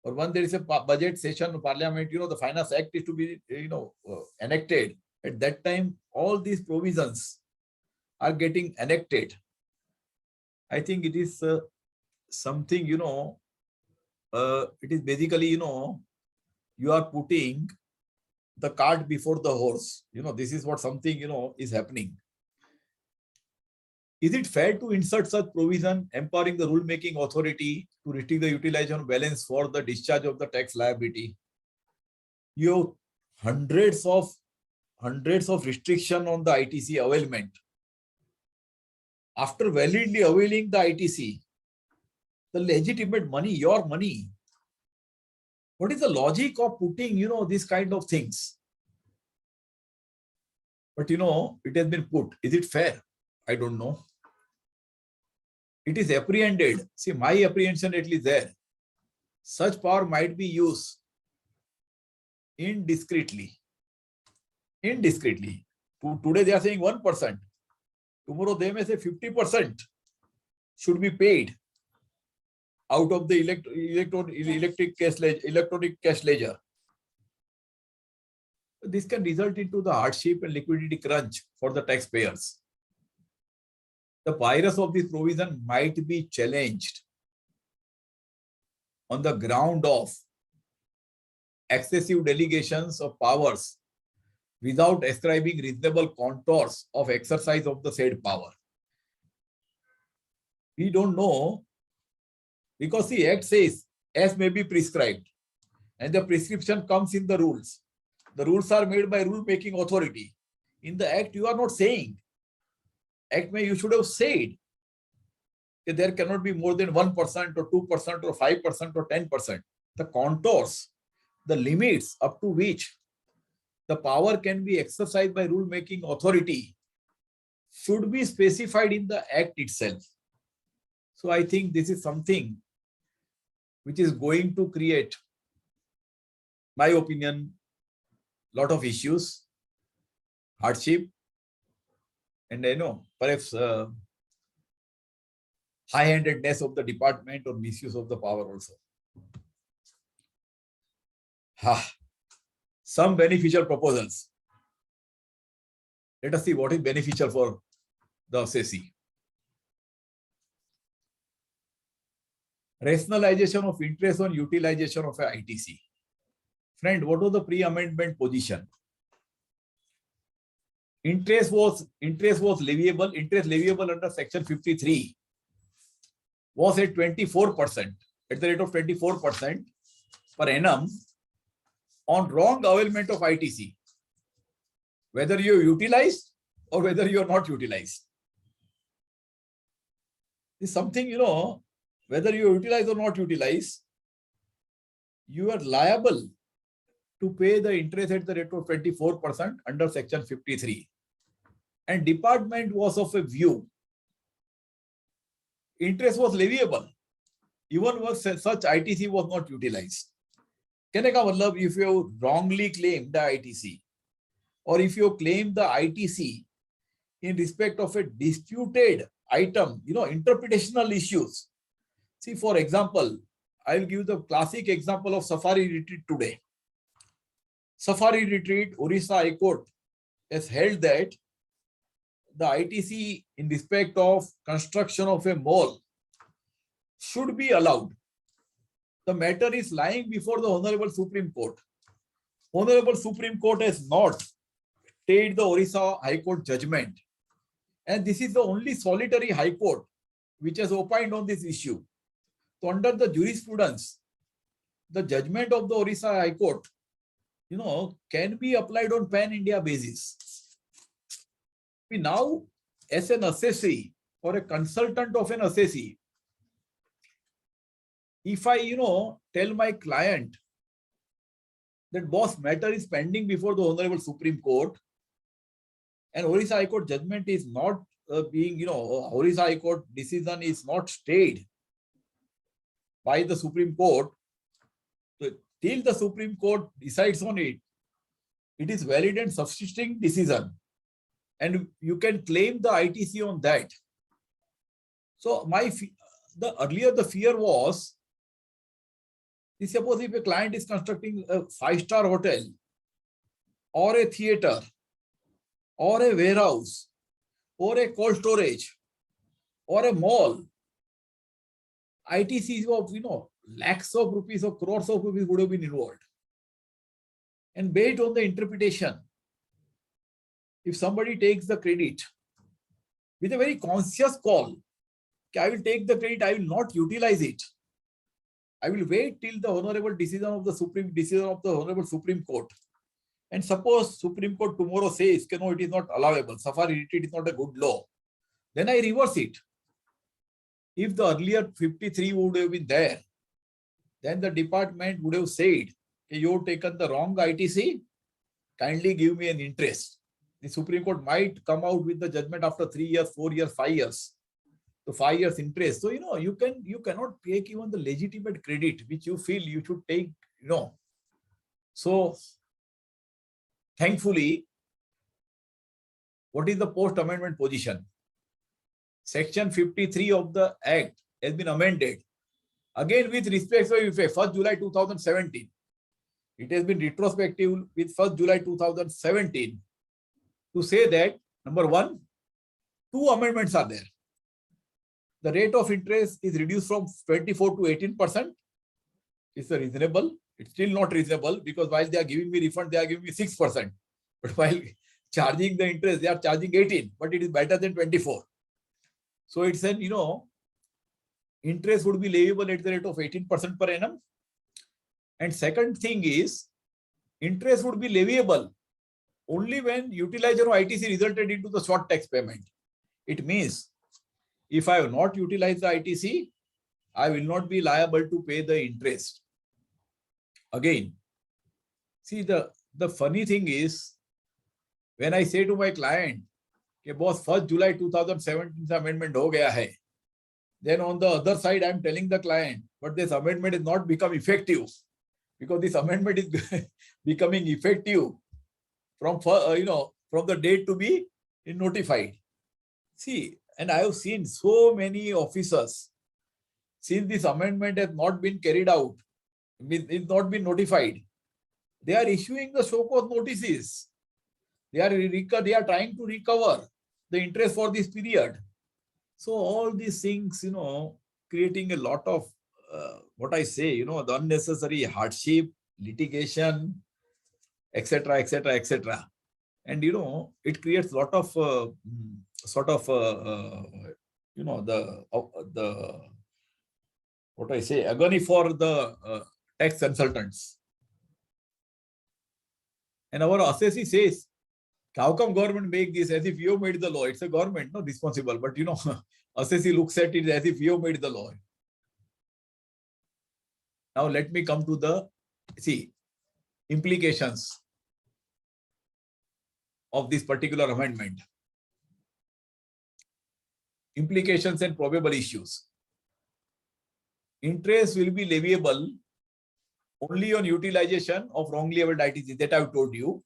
or when there is a budget session of Parliament, the Finance Act is to be enacted. At that time, all these provisions are getting enacted. I think it is something, it is basically, you are putting the cart before the horse. This is what something, is happening. Is it fair to insert such provision empowering the rule-making authority to restrict the utilization balance for the discharge of the tax liability? You have hundreds of restriction on the ITC availment. After validly availing the ITC, the legitimate money, your money, what is the logic of putting, these kind of things? But, it has been put. Is it fair? I don't know. It is apprehended. See, my apprehension at least there. Such power might be used indiscreetly. Today they are saying 1%. Tomorrow they may say 50% should be paid. out of the electronic cash ledger. This can result into the hardship and liquidity crunch for the taxpayers. The virus of this provision might be challenged on the ground of excessive delegations of powers without ascribing reasonable contours of exercise of the said power. We don't know, because the Act says as may be prescribed, and the prescription comes in the rules. The rules are made by rule making authority. In the Act, you are not saying. Act may, you should have said that there cannot be more than 1% or 2% or 5% or 10%. The contours, the limits up to which the power can be exercised by rule making authority should be specified in the Act itself. So I think this is something which is going to create, my opinion, lot of issues, hardship, and perhaps high-handedness of the department or misuse of the power also. Some beneficial proposals. Let us see what is beneficial for the assessee. Rationalization of interest on utilization of a ITC. Friend, what was the pre-amendment position? Interest leviable under section 53 was at 24%, at the rate of 24% per annum on wrong availment of ITC, whether you utilized or whether you are not utilized. It's something, whether you utilize or not utilize, you are liable to pay the interest at the rate of 24% under section 53. And department was of a view, interest was leviable, even when such ITC was not utilized. If you wrongly claim the ITC, or if you claim the ITC in respect of a disputed item, interpretational issues. See, for example, I will give the classic example of Safari Retreat today. Safari Retreat, Orissa High Court has held that the ITC in respect of construction of a mall should be allowed. The matter is lying before the Honorable Supreme Court. Honorable Supreme Court has not stayed the Orissa High Court judgment. And this is the only solitary High Court which has opined on this issue. So under the jurisprudence, the judgment of the Orissa High Court, can be applied on pan-India basis. Now, as an assessee or a consultant of an assessee, if I, tell my client that boss, matter is pending before the Honorable Supreme Court, and Orissa High Court judgment is not being, Orissa High Court decision is not stayed by the Supreme Court, so till the Supreme Court decides on it, it is valid and subsisting decision. And you can claim the ITC on that. So earlier the fear was, suppose if a client is constructing a 5-star hotel or a theater or a warehouse or a cold storage or a mall, ITCs of, lakhs of rupees or crores of rupees would have been involved. And based on the interpretation, if somebody takes the credit with a very conscious call, I will take the credit, I will not utilize it. I will wait till the honorable decision of the Honorable Supreme Court. And suppose Supreme Court tomorrow says, no, it is not allowable, Safari Retreat is not a good law. Then I reverse it. If the earlier 53 would have been there, then the department would have said, you have taken the wrong ITC, kindly give me an interest. The Supreme Court might come out with the judgment after 3 years, 4 years, 5 years. So 5 years interest. So, you cannot take even the legitimate credit which you feel you should take, So, thankfully, what is the post-amendment position? Section 53 of the Act has been amended Again, with respect to effect, 1st July 2017. It has been retrospective with 1st July 2017 to say that, number one, 2 amendments are there. The rate of interest is reduced from 24 to 18%. It's reasonable. It's still not reasonable because while they are giving me refund, they are giving me 6%. But while charging the interest, they are charging 18, but it is better than 24. So it's an, interest would be leviable at the rate of 18% per annum. And second thing is, interest would be leviable only when utilization of ITC resulted into the short tax payment. It means if I have not utilized the ITC, I will not be liable to pay the interest. Again, see the funny thing is, when I say to my client, कि boss 1st July 2017 से amendment हो गया है, then on the other side, I'm telling the client, but this amendment is not become effective because this amendment is becoming effective from from the date to be notified. See, and I have seen so many officers, since this amendment has not been carried out, it's not been notified, they are issuing the show-cause notices. They are trying to recover the interest for this period. So all these things, creating a lot of what I say, the unnecessary hardship, litigation, etc., etc., etc. And it creates a lot of the what I say, agony for the tax consultants. And our assessee says, how come government make this as if you made the law? It's a government, not responsible. But assessee looks at it as if you made the law. Now let me come to the implications of this particular amendment. Implications and probable issues. Interest will be leviable only on utilization of wrongly levied ITC, that I've told you.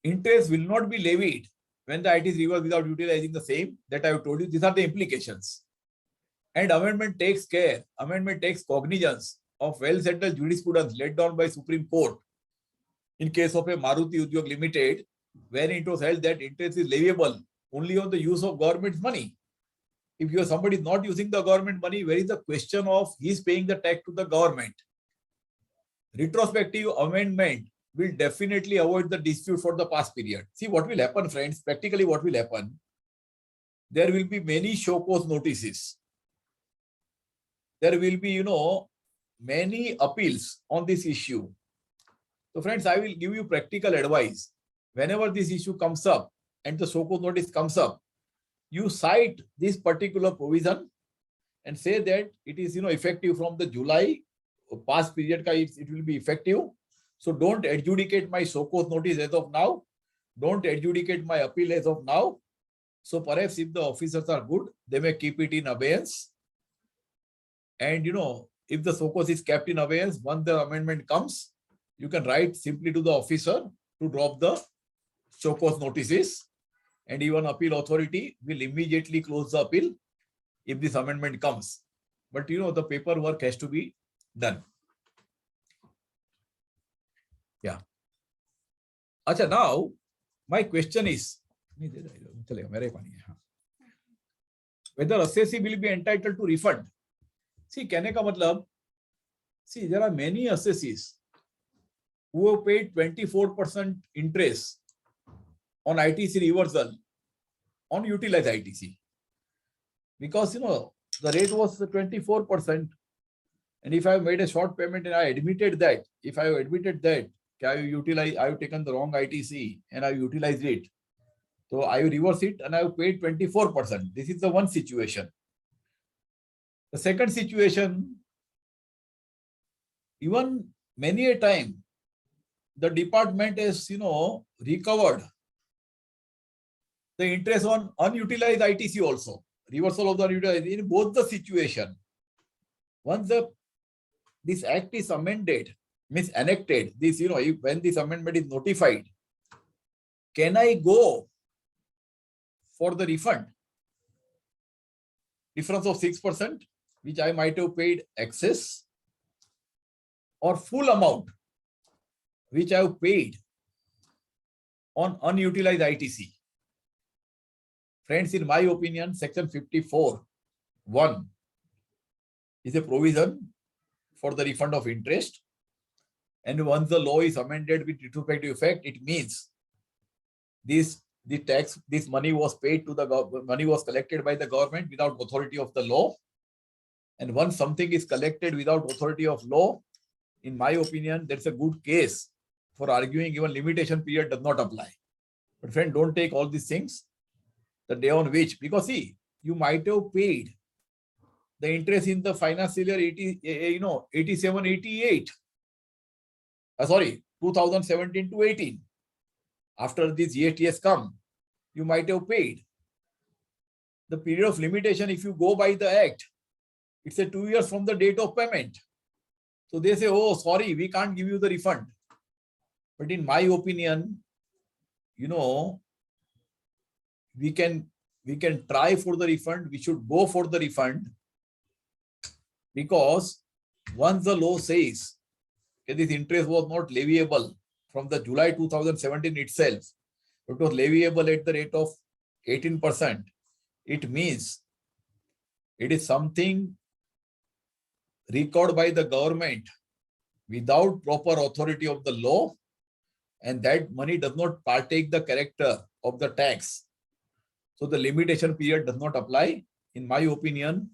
Interest will not be levied when the ITC reversed without utilizing the same, that I've told you. These are the implications. And amendment takes cognizance of well-settled jurisprudence laid down by Supreme Court in case of a Maruti Udyog Limited, wherein it was held that interest is leviable only on the use of government's money. If somebody is not using the government money, where is the question of he is paying the tax to the government? Retrospective amendment will definitely avoid the dispute for the past period. See what will happen, friends. Practically what will happen? There will be many show-cause notices. There will be, many appeals on this issue. So friends, I will give you practical advice. Whenever this issue comes up and the show-cause notice comes up, you cite this particular provision and say that it is, effective from the July past period. It will be effective. So don't adjudicate my show-cause notice as of now. Don't adjudicate my appeal as of now. So perhaps if the officers are good, they may keep it in abeyance. And if the show-cause is kept in abeyance, once the amendment comes, you can write simply to the officer to drop the show-cause notices, and even appeal authority will immediately close the appeal if this amendment comes. But the paperwork has to be done. Yeah. Acha, now my question is whether assessee will be entitled to refund. See, कहने का मतलब, see, there are many assessees who have paid 24% interest on ITC reversal on utilized ITC. Because, the rate was 24%. And if I have made a short payment and I admitted that, I have taken the wrong ITC and I utilized it. So I reverse it and I have paid 24%. This is the one situation. The second situation, even many a time, the department has, recovered the interest on unutilized ITC also. Reversal of the unutilized in both the situation. Once this act is amended, means enacted, this, when this amendment is notified, can I go for the refund? Difference of 6%? which I might have paid excess, or full amount which I have paid on unutilized ITC. Friends, in my opinion, section 54(1) is a provision for the refund of interest. And once the law is amended with retrospective effect, it means this money was paid to the government, money was collected by the government without authority of the law. And once something is collected without authority of law, in my opinion, that's a good case for arguing even limitation period does not apply. But friend, don't take all these things the day on which, because see, you might have paid the interest in the financial year 87, 88. 2017 to 18. After this GST has come, you might have paid. The period of limitation, if you go by the act, it's a 2 years from the date of payment. So they say, oh, sorry, we can't give you the refund. But in my opinion, we can try for the refund. We should go for the refund, because once the law says that this interest was not leviable from the July 2017 itself, it was leviable at the rate of 18%. It means it is something recorded by the government without proper authority of the law, and that money does not partake the character of the tax. So the limitation period does not apply. In my opinion,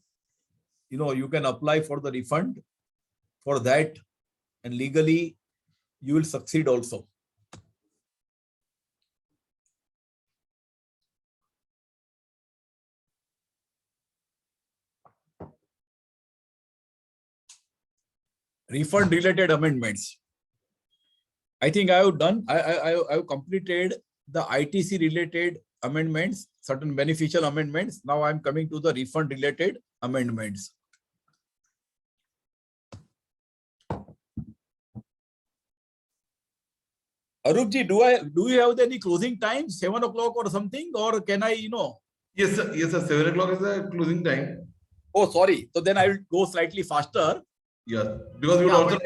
you can apply for the refund for that, and legally you will succeed also. Refund related amendments. I think I have done, I have completed the ITC related amendments, certain beneficial amendments. Now I'm coming to the refund related amendments. Arupji, do you have any closing time, 7 o'clock or something, or can I, Yes, sir. Yes, sir. 7 o'clock is the closing time. Oh, sorry. So then I will go slightly faster. Yeah, because we would also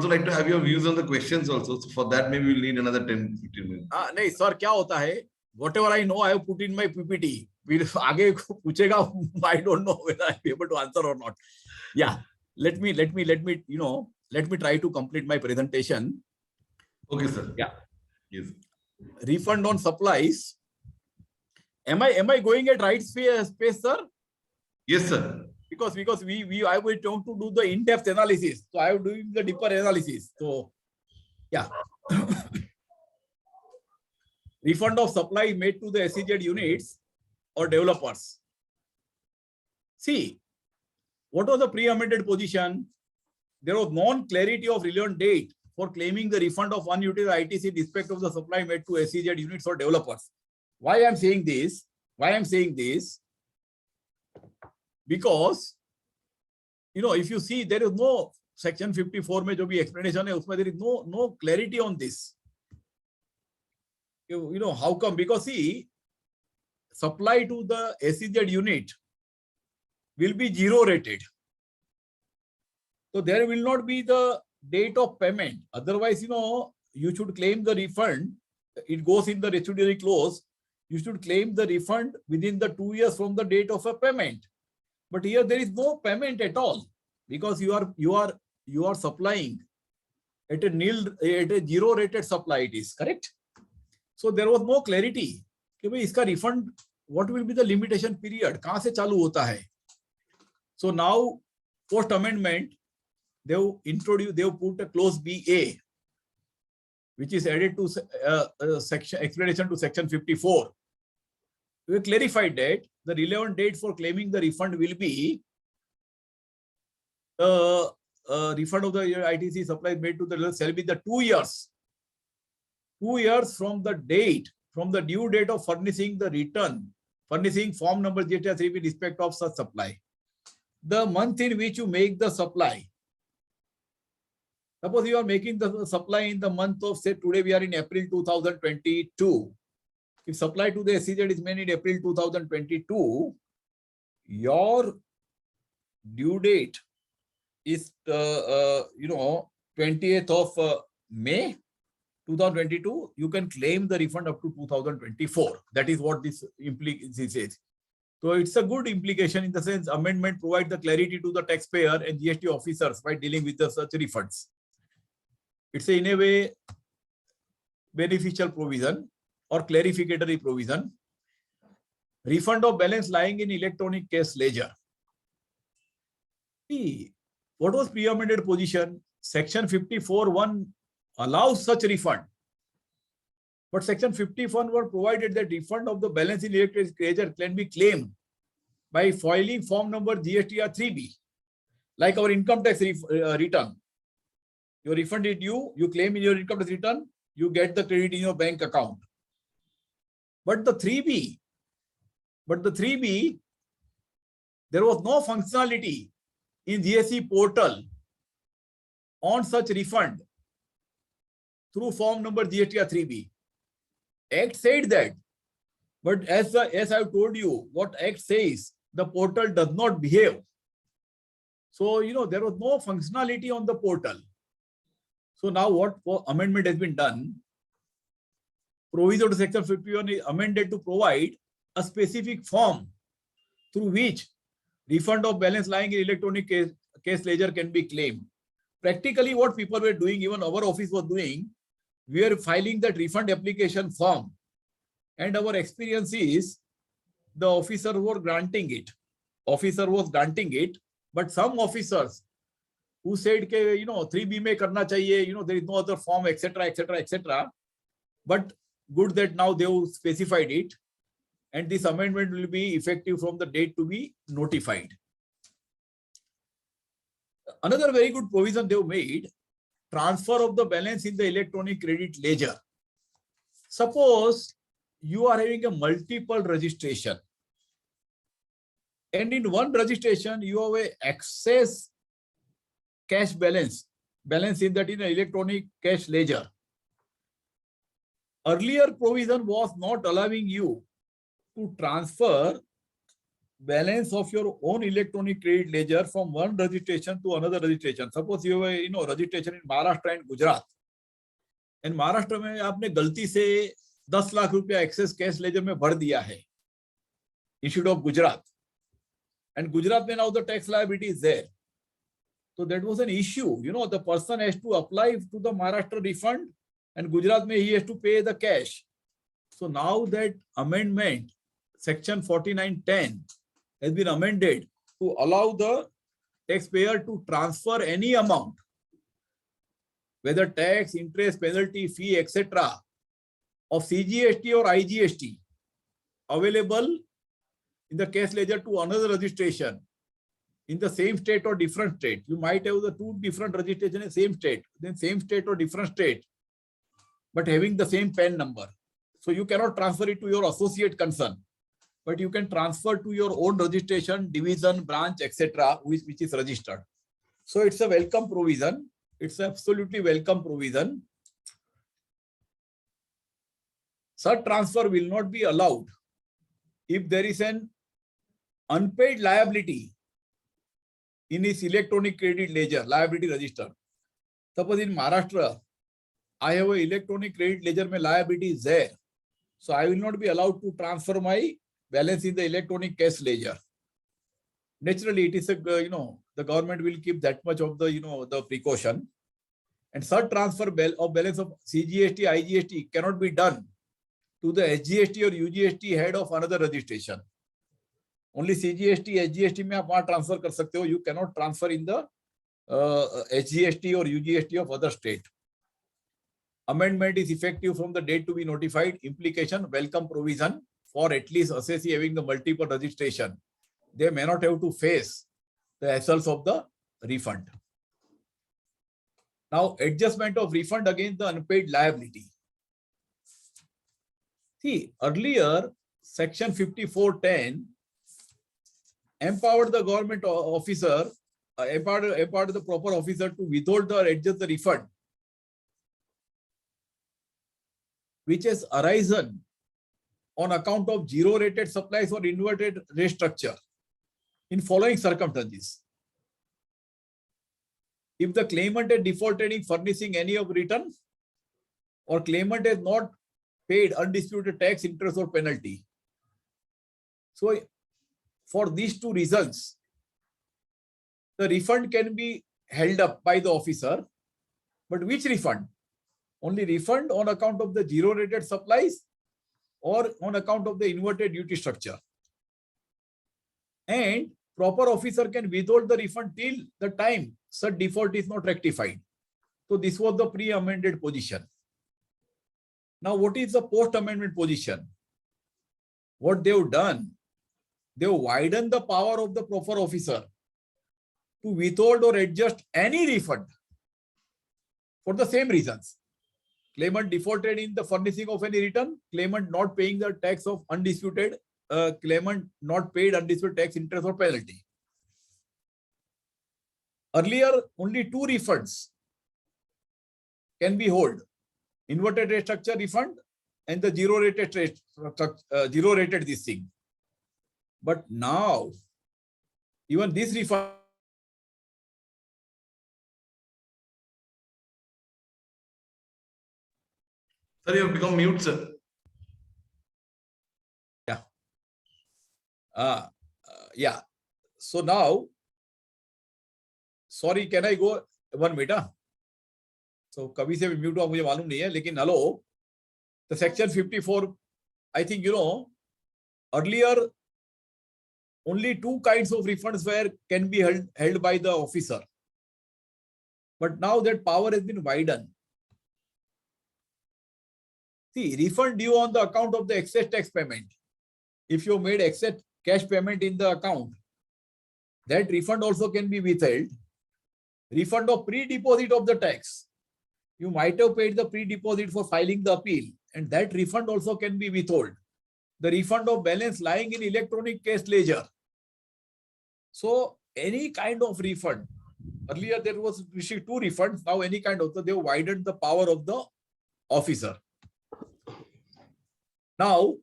like to have your views on the questions also. So for that, maybe we'll need another 10-15 minutes. नहीं sir, क्या होता है? Whatever I know, I have put in my PPT. आगे पूछेगा, I don't know whether I'll be able to answer or not. Yeah, let me try to complete my presentation. Okay, sir. Yeah. Yes. Refund on supplies. Am I going at right space, sir? Yes, sir. Because I will want to do the in-depth analysis. So I am doing the deeper analysis. So yeah. Refund of supply made to the SEZ units or developers. See, what was the pre-amended position? There was non-clarity of relevant date for claiming the refund of unutilized ITC in respect of the supply made to SEZ units or developers. Why I'm saying this? Because, if you see, there is no section 54 में जो भी explanation है, उसमें there is no clarity on this. How come? Because see, supply to the SEZ unit will be zero rated. So there will not be the date of payment. Otherwise, you should claim the refund. It goes in the residuary clause. You should claim the refund within the 2 years from the date of a payment. But here there is no payment at all, because you are supplying at a zero rated supply. It is correct. So there was no clarity कि भाई इसका refund, what will be the limitation period, कहाँ से चालू होता है. So now post amendment they have put a clause BA, which is added to section explanation to section 54. We clarified that the relevant date for claiming the refund will be refund of the ITC supply made to the shall be the 2 years. 2 years from the due date of furnishing form number GST with respect of such supply. The month in which you make the supply. Suppose you are making the supply in the month of, say, today we are in April 2022. If supply to the SEZ is made in April 2022, your due date is 28th of May 2022, you can claim the refund up to 2024. That is what this says. So it's a good implication in the sense amendment provides the clarity to the taxpayer and GST officers by dealing with the such refunds. It's in a way beneficial provision or clarificatory provision. Refund of balance lying in electronic cash ledger. See, what was pre-amended position? Section 54(1) allows such refund. But Section 51 were provided that refund of the balance in electronic ledger can be claimed by filing form number GSTR 3B, like our income tax return. Your refund is due, you claim in your income tax return, you get the credit in your bank account. But the 3B, there was no functionality in GST portal on such refund through form number GSTR 3B. Act said that, but as I've told you, what Act says, the portal does not behave. So, there was no functionality on the portal. So now what amendment has been done? Proviso to Section 51 is amended to provide a specific form through which refund of balance lying in electronic case ledger can be claimed. Practically what people were doing, even our office was doing, we are filing that refund application form. And our experience is the officer were granting it. Officer was granting it, but some officers who said, 3B mein karna chahiye, there is no other form, etc., etc., etc. But good that now they have specified it. And this amendment will be effective from the date to be notified. Another very good provision they have made, transfer of the balance in the electronic credit ledger. Suppose you are having a multiple registration. And in one registration, you have a excess cash balance in that in an electronic cash ledger. Earlier provision was not allowing you to transfer balance of your own electronic credit ledger from one registration to another registration. Suppose you have a registration in Maharashtra and Gujarat. In Maharashtra में आपने गलती से 10 लाख रुपया excess cash ledger में भर दिया है instead of Gujarat. And Gujarat में now the tax liability is there. So that was an issue. The person has to apply to the Maharashtra refund and Gujarat mein he has to pay the cash. So now that amendment, Section 4910 has been amended to allow the taxpayer to transfer any amount, whether tax, interest, penalty, fee, etc., of CGST or IGST available in the cash ledger to another registration in the same state or different state. You might have the two different registrations in the same state, then same state or different state, but having the same PAN number. So you cannot transfer it to your associate concern, but you can transfer to your own registration, division, branch, etc., which is registered. So it's a welcome provision. It's absolutely welcome provision. Such transfer will not be allowed if there is an unpaid liability in his electronic credit ledger, liability register. Suppose in Maharashtra, I have an electronic credit ledger, my liability is there. So I will not be allowed to transfer my balance in the electronic cash ledger. Naturally, it is the government will keep that much of the, the precaution. And such transfer of balance of CGST, IGST cannot be done to the SGST or UGST head of another registration. Only CGST, SGST में आप वहाँ transfer कर सकते हो. You cannot transfer in the SGST or UGST of other state. Amendment is effective from the date to be notified. Implication, welcome provision for at least assessee having the multiple registration. They may not have to face the hassles of the refund. Now, adjustment of refund against the unpaid liability. See, earlier, Section 5410 empowered the government officer, empowered the proper officer to withhold or adjust the refund which has arisen on account of zero-rated supplies or inverted rate structure in following circumstances. if the claimant has defaulted in furnishing any of return, or claimant has not paid undisputed tax, interest, or penalty. So for these two reasons, the refund can be held up by the officer. But which refund? Only refund on account of the zero rated supplies or on account of the inverted duty structure. And proper officer can withhold the refund till the time such default is not rectified. So this was the pre-amended position. Now, what is the post-amendment position? What they've done, they've widened the power of the proper officer to withhold or adjust any refund for the same reasons. Claimant defaulted in the furnishing of any return, claimant not paying the tax of undisputed, claimant not paid undisputed tax, interest, or penalty. Earlier, only two refunds can be held: inverted rate structure refund and the zero rated this thing. But now, even this refund Sir, you have become mute, sir. yeah. So now, sorry, can I go 1 minute? So कभी से भी mute हुआ मुझे मालूम नहीं है, लेकिन hello, the section 54, I think you know, earlier only two kinds of refunds can be held by the officer. But now that power has been widened. See, refund due on the account of the excess tax payment. If you made excess cash payment in the account, that refund also can be withheld. Refund of pre-deposit of the tax. You might have paid the pre-deposit for filing the appeal, and that refund also can be withheld. The refund of balance lying in electronic cash ledger. So any kind of refund. Earlier there was received two refunds. Now any kind of, so they widened the power of the officer. Now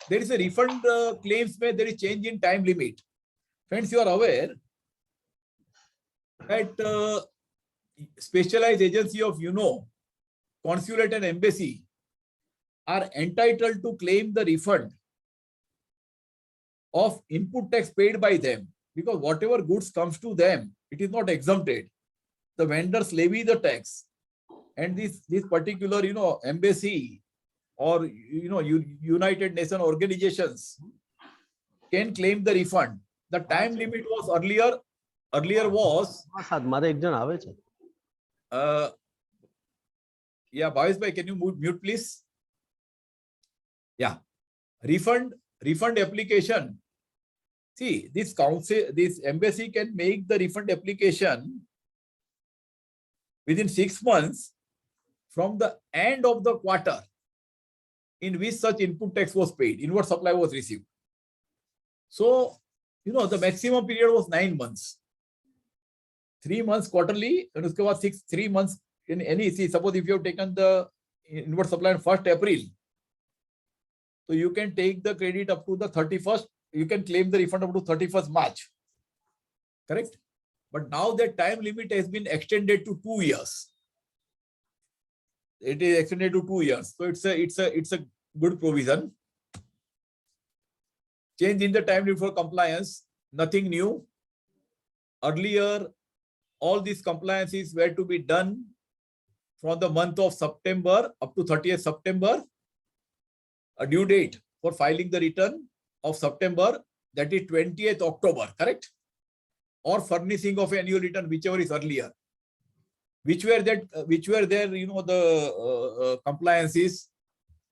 there is a refund claims where there is change in time limit. Friends, you are aware that specialized agency of consulate and embassy are entitled to claim the refund of input tax paid by them, because whatever goods comes to them, it is not exempted. The vendors levy the tax, and this particular embassy or United Nations organizations can claim the refund. The time limit was earlier was yeah, Bhavesh bhai, can you mute please? Yeah, refund application. See, this embassy can make the refund application within 6 months from the end of the quarter in which such input tax was paid, inward supply was received. So, the maximum period was 9 months. 3 months quarterly, and uske baad 3 months in any, see, suppose if you have taken the inward supply on 1st April, so you can take the credit up to the 31st, you can claim the refund up to 31st March. Correct? But now that time limit has been extended to 2 years. It is extended to 2 years. So it's a good provision. Change in the time limit for compliance, nothing new. Earlier, all these compliances were to be done from the month of September up to 30th September. A due date for filing the return of September, that is 20th October, correct? Or furnishing of annual return, whichever is earlier. Which were there, the compliances.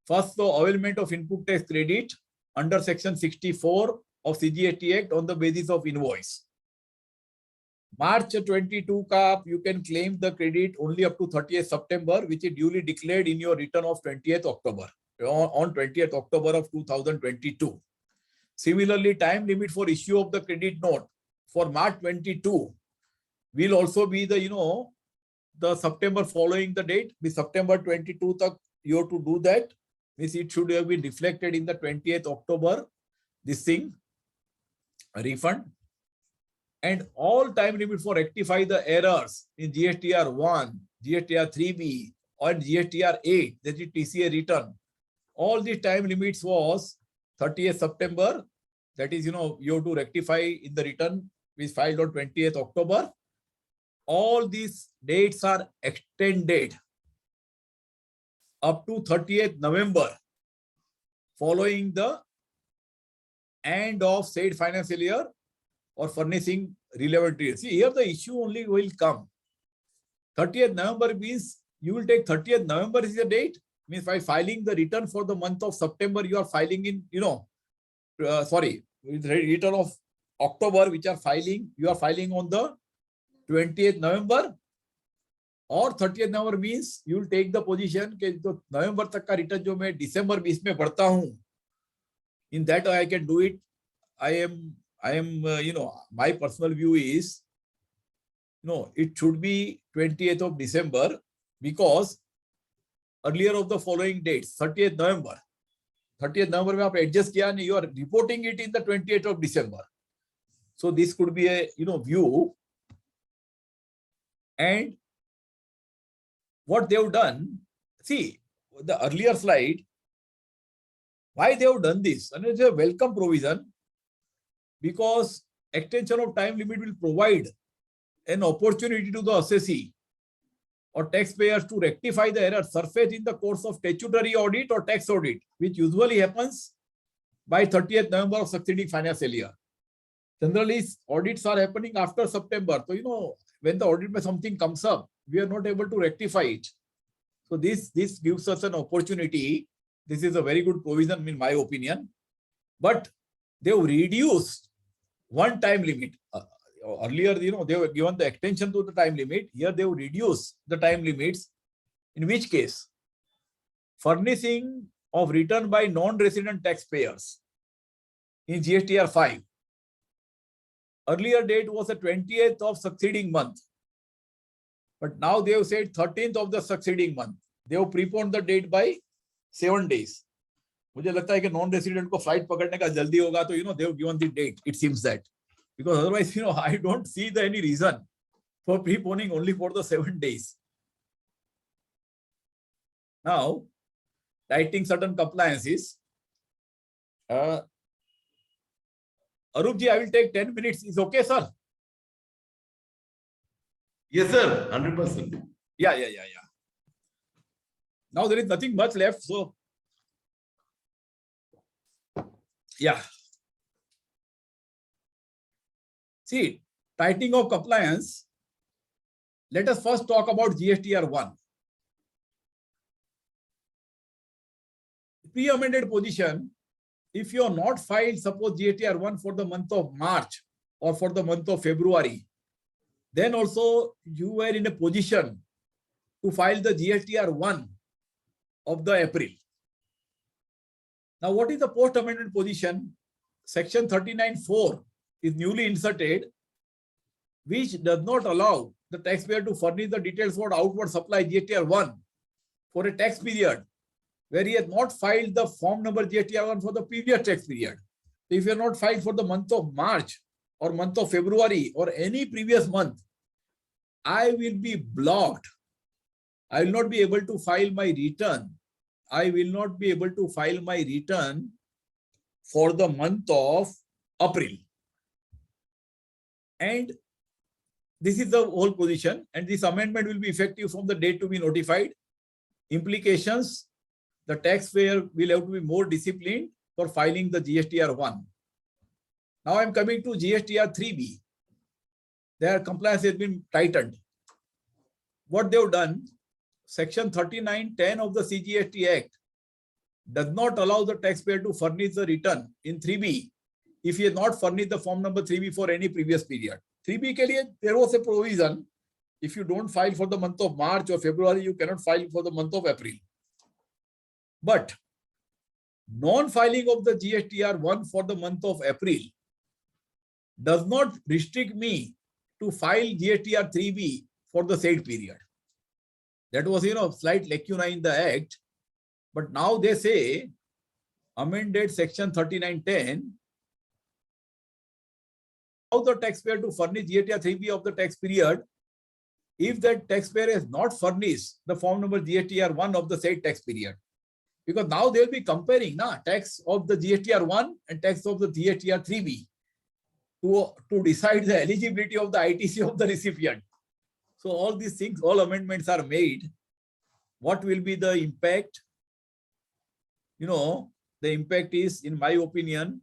First, the availment of input tax credit under section 64 of CGST Act on the basis of invoice. March 22 ka, you can claim the credit only up to 30th September, which is duly declared in your return of 20th October, on 20th October of 2022. Similarly, time limit for issue of the credit note for March 22 will also be the, the September following the date. With September 22, you have to do that. Means it should have been reflected in the 20th October, this thing, a refund. And all time limit for rectify the errors in GSTR 1, GSTR 3B, or GSTR 8, that is TCA return. All the time limits was 30th September. That is, you have to rectify in the return which filed on 20th October. All these dates are extended up to 30th November following the end of said financial year or furnishing relevant details. See, here the issue only will come. 30th November means you will take 30th November is the date. Means by filing the return for the month of September, you are filing in, return of October, which are filing, you are filing on the 20th November. और 30th November means you will take the position कि जो November तक का return जो मैं December 20 में भरता हूँ, in that I can do it. I am, my personal view is, it should be 20th of December because earlier of the following dates, 30th November. 30th November में आप adjust किया नहीं, you are reporting it in the 20th of December. So this could be a, view. And what they have done, see, the earlier slide, why they have done this? And it's a welcome provision because extension of time limit will provide an opportunity to the assessee or taxpayers to rectify the error surfaced in the course of statutory audit or tax audit, which usually happens by 30th November of succeeding financial year. Generally, audits are happening after September. So, when the audit something comes up, we are not able to rectify it. So this gives us an opportunity. This is a very good provision in my opinion. But they have reduced one time limit. Earlier, they were given the extension to the time limit. Here they have reduced the time limits. In which case, furnishing of return by non-resident taxpayers in GSTR 5. Earlier date was the 20th of succeeding month. But now they have said 13th of the succeeding month. They have preponed the date by 7 days. मुझे लगता है कि non-resident को flight पकड़ने का जल्दी होगा तो they have given the date. It seems that because otherwise I don't see any reason for preponing only for the 7 days. Now, writing certain compliances. Arupji, I will take 10 minutes. Is okay, sir? Yes, sir. 100%. Yeah. Now there is nothing much left. So, yeah. See, tightening of compliance. Let us first talk about GSTR 1. Pre-amended position. If you are not filed, suppose GSTR 1 for the month of March or for the month of February, then also you were in a position to file the GSTR 1 of the April. Now, what is the post-amendment position? Section 39(4) is newly inserted, which does not allow the taxpayer to furnish the details for outward supply GSTR 1 for a tax period where he has not filed the form number GSTR 1 for the previous tax period. So if you are not filed for the month of March or month of February or any previous month, I will be blocked. I will not be able to file my return. I will not be able to file my return for the month of April. And this is the whole position. And this amendment will be effective from the date to be notified. Implications: the taxpayer will have to be more disciplined for filing the GSTR 1. Now I'm coming to GSTR 3B. Their compliance has been tightened. What they've done, Section 39(10) of the CGST Act does not allow the taxpayer to furnish the return in 3B if he has not furnished the form number 3B for any previous period. 3B ke liye, there was a provision. If you don't file for the month of March or February, you cannot file for the month of April. But non-filing of the GSTR 1 for the month of April does not restrict me to file GSTR 3B for the said period. That was, slight lacuna in the Act. But now they say, amended Section 39(10), the taxpayer to furnish GSTR 3B of the tax period if that taxpayer has not furnished the form number GSTR 1 of the said tax period. Because now they will be comparing tax of the GSTR 1 and tax of the GSTR 3B to decide the eligibility of the ITC of the recipient. So all these things, all amendments are made. What will be the impact? The impact is, in my opinion,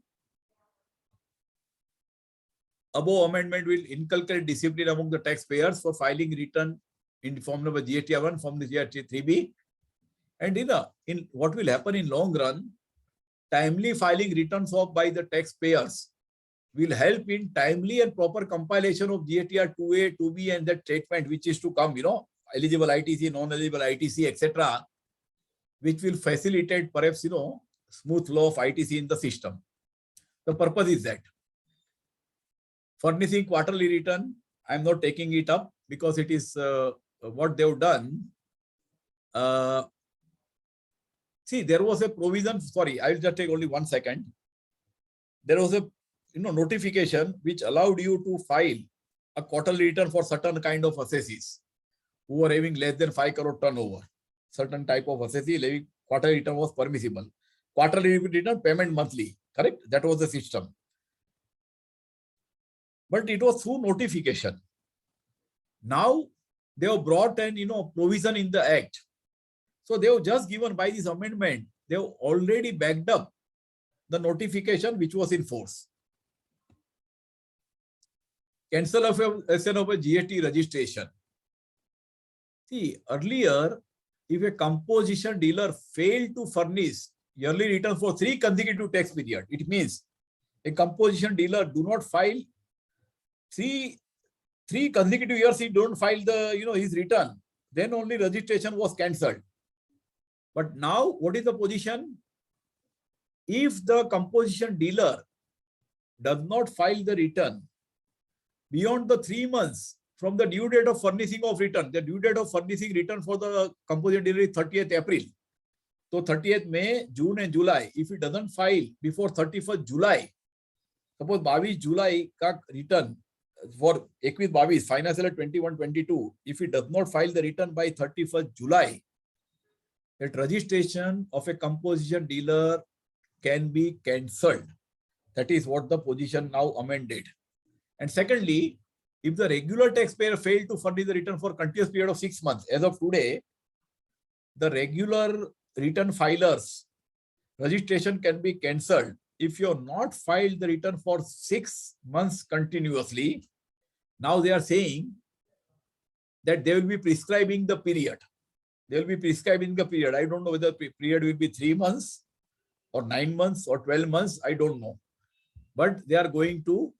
above amendment will inculcate discipline among the taxpayers for filing return in form number GSTR 1, form the GSTR 3B. And in what will happen in long run, timely filing returns by the taxpayers will help in timely and proper compilation of GSTR 2A, 2B, and that statement which is to come, eligible ITC, non-eligible ITC, etc., which will facilitate perhaps, smooth flow of ITC in the system. The purpose is that. Furnishing quarterly return, I'm not taking it up because it is what they've done. See, there was a provision, sorry, I'll just take only 1 second. There was a notification which allowed you to file a quarterly return for certain kind of assessees who were having less than 5 crore turnover. Certain type of assessee, quarterly return was permissible. Quarterly return, payment monthly, correct? That was the system. But it was through notification. Now they have brought an provision in the act. So they have just given by this amendment, they have already backed up the notification which was in force. Cancel of a GST registration. See, earlier, if a composition dealer failed to furnish yearly return for 3 consecutive tax period, it means a composition dealer do not file three consecutive years, he don't file the his return, then only registration was cancelled. But now, what is the position? If the composition dealer does not file the return beyond the 3 months from the due date of furnishing of return, the due date of furnishing return for the composition dealer is 30th April. So 30th May, June and July. If he doesn't file before 31st July, suppose 22 July ka return for 21-22 financial year 21-22, if he does not file the return by 31st July, that registration of a composition dealer can be cancelled. That is what the position now amended. And secondly, if the regular taxpayer failed to furnish the return for continuous period of 6 months, as of today, the regular return filers registration can be cancelled if you have not filed the return for 6 months continuously. Now they are saying that they will be prescribing the period. They will be prescribing the period. I don't know whether the period will be 3 months or 9 months or 12 months. I don't know. But they are going to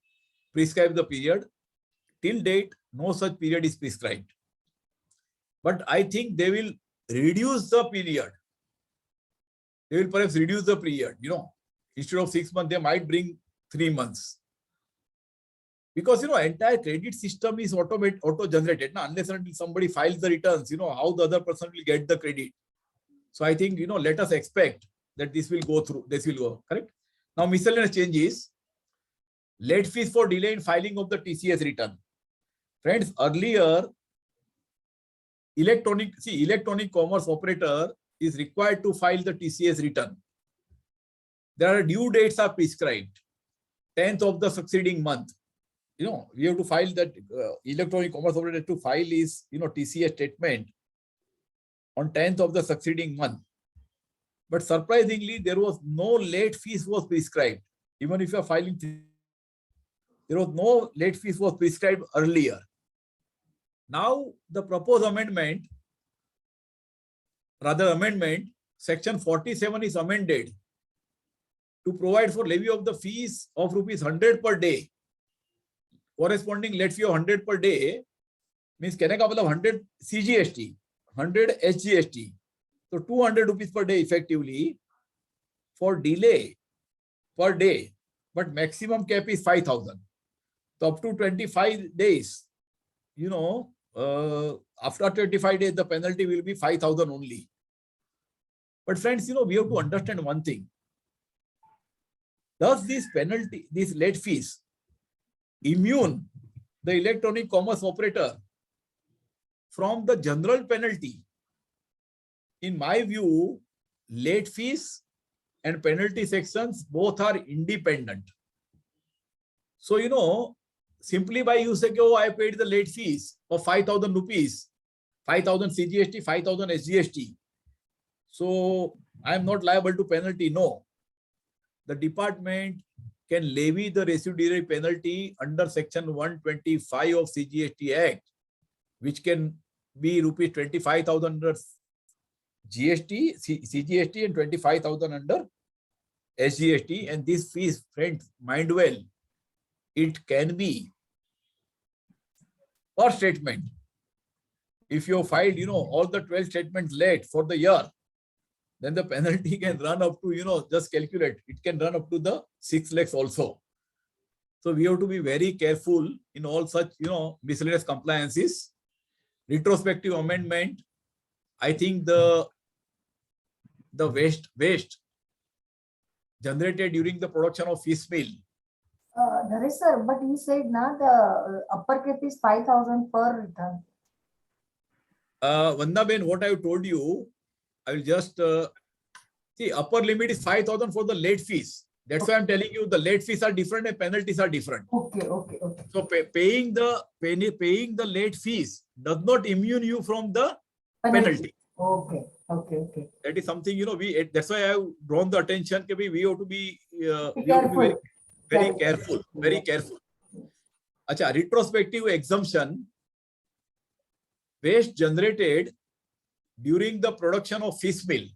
prescribe the period. Till date, no such period is prescribed. But I think they will reduce the period. They will perhaps reduce the period. Instead of 6 months, they might bring 3 months. Because, entire credit system is auto-generated. Unless until somebody files the returns, how the other person will get the credit. So I think, let us expect that this will go through. This will go, correct? Now, miscellaneous changes. Late fees for delay in filing of the TCS return. Friends, earlier, electronic commerce operator is required to file the TCS return. There are due dates are prescribed. 10th of the succeeding month. We have to file that electronic commerce operator to file is, TCS statement on 10th of the succeeding month. But surprisingly, there was no late fees was prescribed. Even if you are filing, there was no late fees was prescribed earlier. Now, the proposed amendment, section 47 is amended to provide for levy of the fees of rupees 100 per day. Corresponding late fee of 100 per day means 100 CGST, 100 SGST. So 200 rupees per day effectively for delay per day, but maximum cap is 5,000. So up to 25 days, after 25 days, the penalty will be 5,000 only. But friends, we have to understand one thing. Does this penalty, these late fees, immune the electronic commerce operator from the general penalty. In my view, late fees and penalty sections both are independent. So, simply by you say, oh, I paid the late fees of 5,000 rupees, 5,000 CGST, 5,000 SGST. So I am not liable to penalty. No. The department can levy the residuary penalty under section 125 of CGST Act, which can be rupees 25,000 under GST, CGST and 25,000 under SGST. And this fees, friends, mind well, it can be per statement. If you filed, all the 12 statements late for the year, then the penalty can run up to, just calculate, it can run up to the 6 lakhs also. So we have to be very careful in all such, miscellaneous compliances. Retrospective amendment, I think the waste generated during the production of fish meal. Naresh sir, but you said now the upper cap is 5,000 per return. Vandaben, what I have told you, I will just see, upper limit is 5,000 for the late fees. That's why I'm telling you the late fees are different and penalties are different. Okay. So paying the late fees does not immune you from the penalty. Okay. That is something, that's why I have drawn the attention. We have to be, very careful. Acha, retrospective exemption, waste generated during the production of fish meal.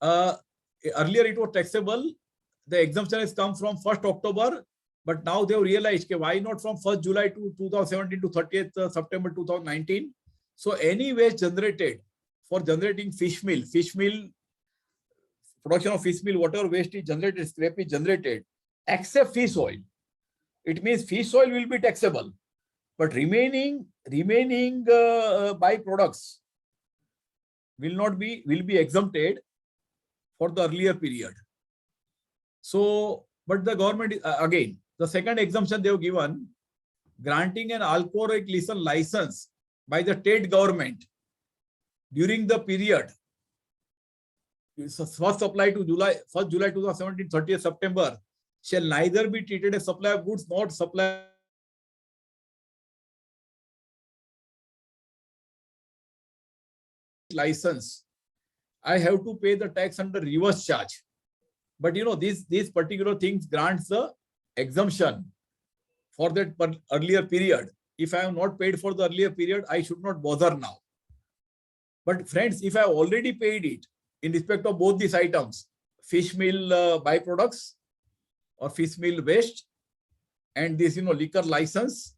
Earlier it was taxable. The exemption has come from 1st October, but now they have realized why not from 1st July to 2017 to 30th September 2019. So any waste generated for generating fish meal, production of fish meal, whatever waste is generated, scrap is generated, except fish oil. It means fish oil will be taxable, but remaining byproducts will be exempted for the earlier period. So, but the government, again, the second exemption they have given, granting an alcoholic license by the state government during the period first supply to 1st July 2017, 30th September, shall neither be treated as supply of goods nor supply license. I have to pay the tax under reverse charge. But these particular things grants the exemption for that earlier period. If I have not paid for the earlier period, I should not bother now. But friends, if I have already paid it in respect of both these items, fish meal byproducts or fish meal waste and this liquor license,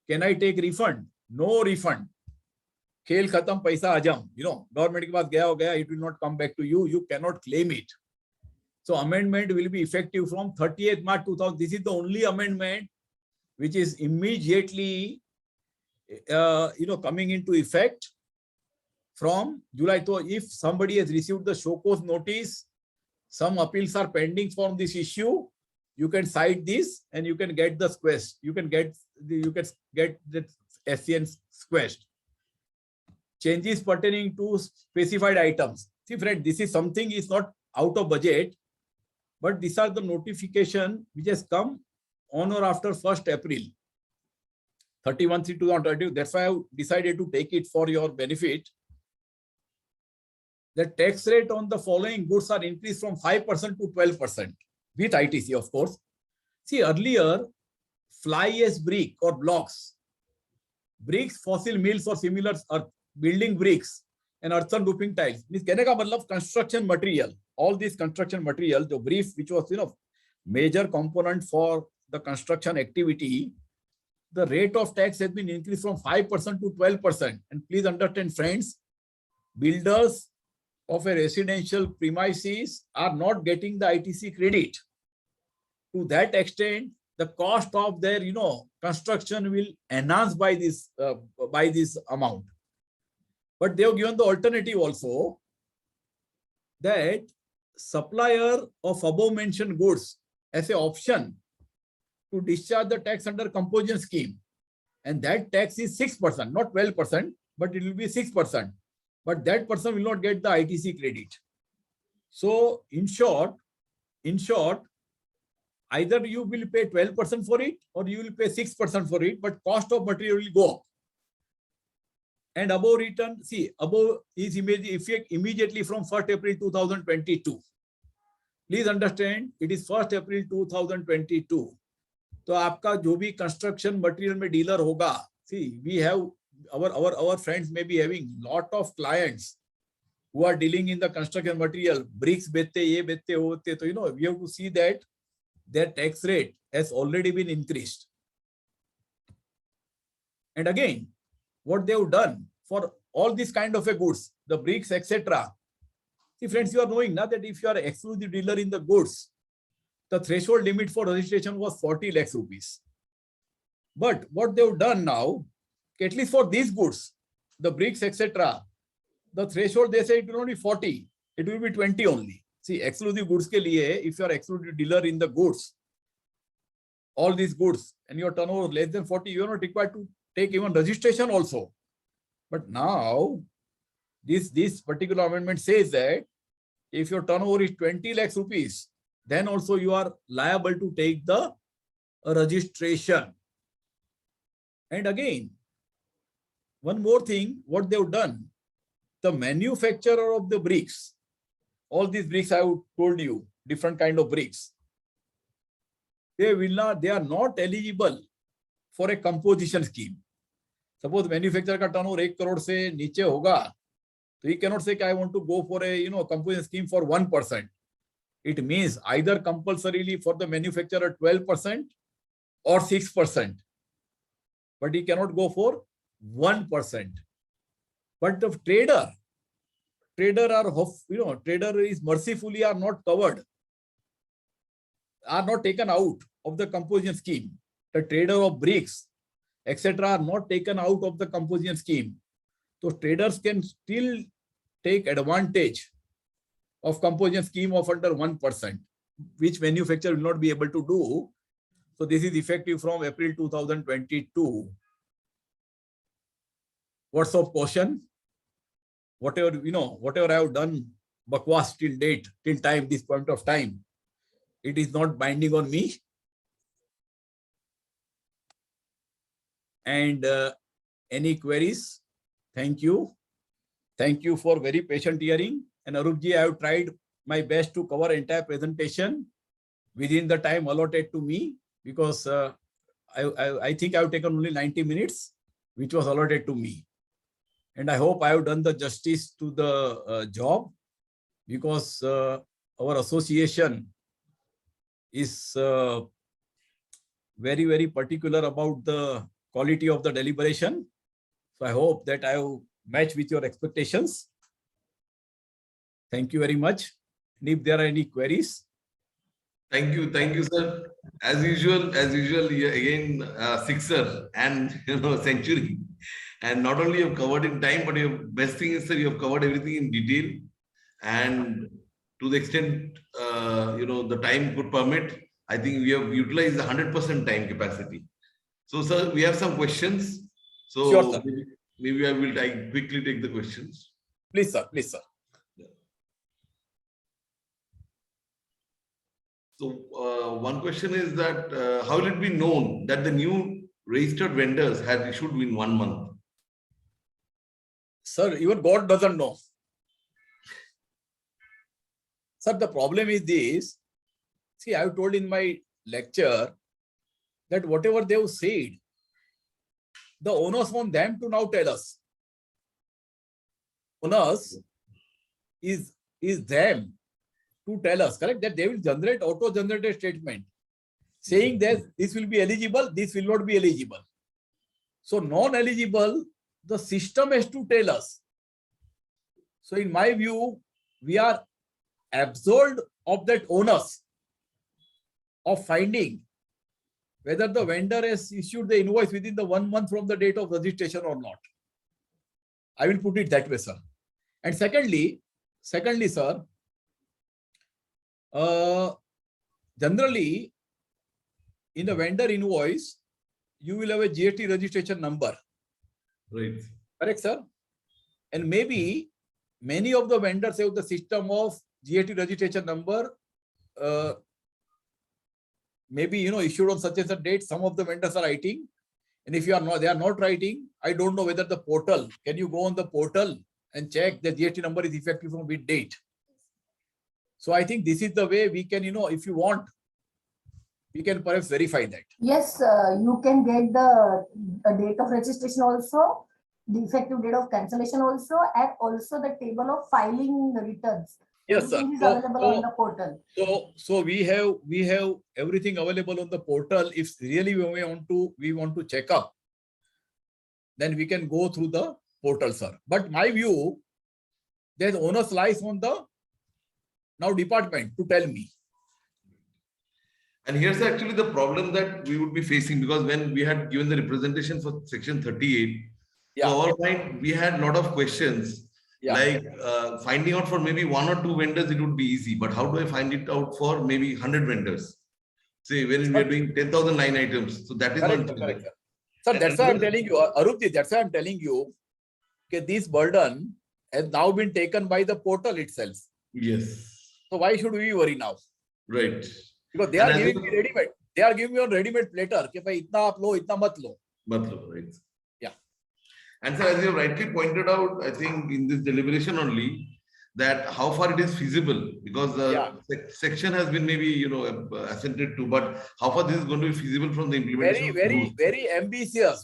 can I take refund? No refund. Khel khatam, paisa ajam. Government ke paas gaya ho gaya, it will not come back to you. You cannot claim it. So amendment will be effective from 30th March 2000. This is the only amendment which is immediately coming into effect from July. So if somebody has received the show cause notice, some appeals are pending from this issue, you can cite this and you can get the quest. You can get the SCN quest. Changes pertaining to specified items. See, friend, this is something is not out of budget, but these are the notification which has come on or after 1st April 31/3/2020. That's why I decided to take it for your benefit. The tax rate on the following goods are increased from 5% to 12% with ITC, of course. See, earlier, fly ash brick or blocks, bricks, fossil mills or similar building bricks and earthen roofing tiles. Means कहने का मतलब construction material. All these construction material, the brief which was major component for the construction activity, the rate of tax has been increased from 5% to 12%. And please understand, friends, builders of a residential premises are not getting the ITC credit. To that extent, the cost of their construction will enhance by this amount. But they have given the alternative also that supplier of above mentioned goods as an option to discharge the tax under composition scheme. And that tax is 6%, not 12%, but it will be 6%. But that person will not get the ITC credit. So in short, either you will pay 12% for it or you will pay 6% for it, but cost of material will go up. And above return, see, above is effect immediately from 1st April 2022. Please understand, it is 1st April 2022. तो आपका जो भी construction material में dealer होगा, see, we have our friends may be having lot of clients who are dealing in the construction material, bricks बेचते, ये बेचते, वो बेचते, तो you know, we have to see that their tax rate has already been increased. And again, what they have done for all these kind of a goods, the bricks, etc. See, friends, you are knowing now that if you are exclusive dealer in the goods, the threshold limit for registration was 40 lakhs rupees. But what they have done now, at least for these goods, the bricks, etc., the threshold, they say it will not be 40, it will be 20 only. See, exclusive goods ke liye, if you are exclusive dealer in the goods, all these goods, and your turnover less than 40, you are not required to take even registration also. But now, this particular amendment says that if your turnover is 20 lakhs rupees, then also you are liable to take the registration. And again, one more thing, what they've done, the manufacturer of the bricks, all these bricks I have told you, different kind of bricks, they are not eligible for a composition scheme. Suppose manufacturer का turnover 1 crore से नीचे होगा, so he cannot say I want to go for a composition scheme for 1%. It means either compulsorily for the manufacturer 12% or 6%, but he cannot go for 1%. But the trader is mercifully are not covered, are not taken out of the composition scheme. The trader of bricks, etc., are not taken out of the composition scheme. So traders can still take advantage of composition scheme of under 1%, which manufacturer will not be able to do. So this is effective from April 2022. What's of caution? Whatever I have done, bakwas till date, till time, this point of time, it is not binding on me. And any queries? Thank you. Thank you for very patient hearing. And Arupji, I have tried my best to cover entire presentation within the time allotted to me, because I think I have taken only 90 minutes, which was allotted to me. And I hope I have done the justice to the job, because our association is very, very particular about the quality of the deliberation. So I hope that I have matched with your expectations. Thank you very much. And if there are any queries. Thank you, sir. As usual, again, sixer and century. And not only you have covered in time, but your best thing is, sir, you have covered everything in detail. And to the extent the time could permit, I think we have utilized the 100% time capacity. So, sir, we have some questions. So Sure, sir. maybe I will quickly take the questions. Please, sir. Please, sir. So one question is that how will it be known that the new registered vendors had issued in 1 month? Sir, even God doesn't know. Sir, the problem is this. See, I have told in my lecture that whatever they have said, the onus on them to now tell us. Onus is them to tell us, correct? That they will generate auto-generated statement saying that this will be eligible, this will not be eligible. So non-eligible, the system has to tell us. So in my view, we are absolved of that onus of finding whether the vendor has issued the invoice within the 1 month from the date of registration or not. I will put it that way, sir. And secondly, sir, generally, in the vendor invoice, you will have a GST registration number. Right. Correct, sir? And maybe many of the vendors have the system of GST registration number, maybe, issued on such and such date. Some of the vendors are writing. And if they are not writing, I don't know whether the portal, can you go on the portal and check the GST number is effective from which date? So I think this is the way we can, if you want, we can perhaps verify that. Yes, you can get the date of registration also, the effective date of cancellation also, and also the table of filing the returns. Yes, sir. Everything is available on the portal. So we have everything available on the portal. If really we want to check up, then we can go through the portal, sir. But my view, there's onus lies on the now department to tell me. And here's actually the problem that we would be facing, because when we had given the representation for section 38, Yeah. so all right, we had a lot of questions. Yeah. Like finding out for maybe 1 or 2 vendors, it would be easy. But how do I find it out for maybe 100 vendors? Say when we are doing 10,000 line items. So that is Correct, one. correct, sir. So that's why I'm telling you, Arupji, that's why I'm telling you, okay, this burden has now been taken by the portal itself. Yes. So why should we worry now? Right. Because they And are as giving you- me ready-made. They are giving me on ready-made platter. Ke bhai, itna aap lo, itna mat lo. Right. Yeah. And so as you rightly pointed out, I think in this deliberation only, that how far it is feasible, because the section has been maybe, assented to, but how far this is going to be feasible from the implementation of rules.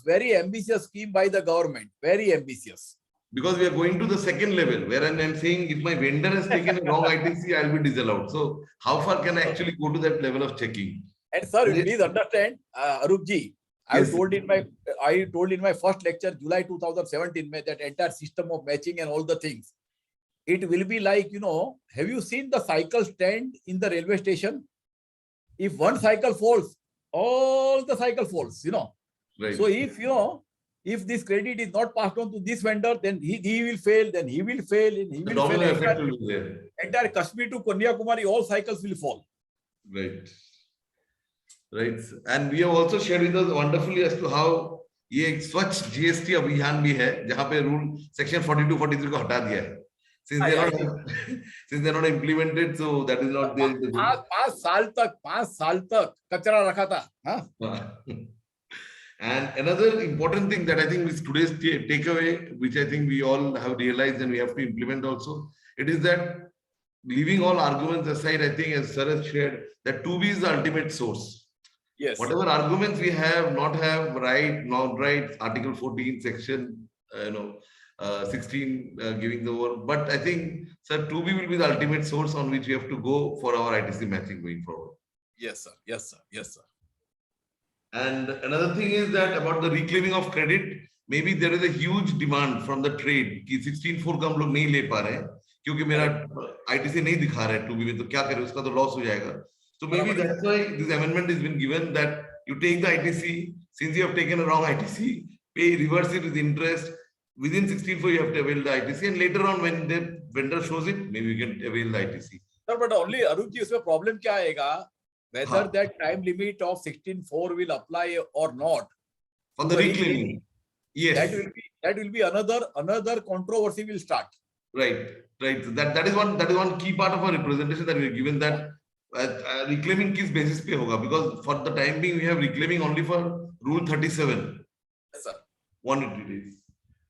Very ambitious scheme by the government. Very ambitious. Because we are going to the second level, wherein I'm saying if my vendor has taken a wrong ITC, I'll be disallowed. So how far can I actually go to that level of checking? And sir, please understand, Arupji, I Yes. told in my first lecture, July 2017, that entire system of matching and all the things. It will be like, have you seen the cycle stand in the railway station? If one cycle falls, all the cycle falls, Right. So if this credit is not passed on to this vendor, then he will fail, then he will fail, and he The will domino fail. effect will be there. Entire Kashmir to Kanyakumari, all cycles will fall. Right. Right. And we have also shared with us wonderfully as to how ये एक स्वच्छ GST अभियान भी है, जहाँ पे rule section 42, 43 को हटा दिया है. Since they're not implemented, so that is not there. 5 साल तक कचरा रखा था. हाँ? And another important thing that I think is today's takeaway, which I think we all have realized and we have to implement also, it is that leaving all arguments aside, I think as Sir has shared, that 2B is the ultimate source. Yes. Whatever arguments we have, not right, not right, Article 14, Section 16 giving the word. But I think, Sir, 2B will be the ultimate source on which we have to go for our ITC matching going forward. Yes, sir. Yes, sir. Yes, sir. And another thing is that about the reclaiming of credit, maybe there is a huge demand from the trade कि 16.4 का हम लोग नहीं ले पा रहे हैं क्योंकि मेरा ITC नहीं दिखा रहा है 2B में, तो क्या करें, उसका तो लॉस हो जाएगा. So maybe that's why this amendment has been given, that you take the ITC, since you have taken a wrong ITC, pay, reverse it with interest. Within 16.4 you have to avail the ITC, and later on when the vendor shows it, maybe you can avail the ITC. Sir, but only Arupji, उसमें problem क्या आएगा? Whether that time limit of 16.4 will apply or not. On the reclaiming. Yes. That will be another controversy will start. Right. So that is one key part of our representation that we are given, that reclaiming किस basis पे होगा, because for the time being we have reclaiming only for Rule 37. Yes, sir. 180 days.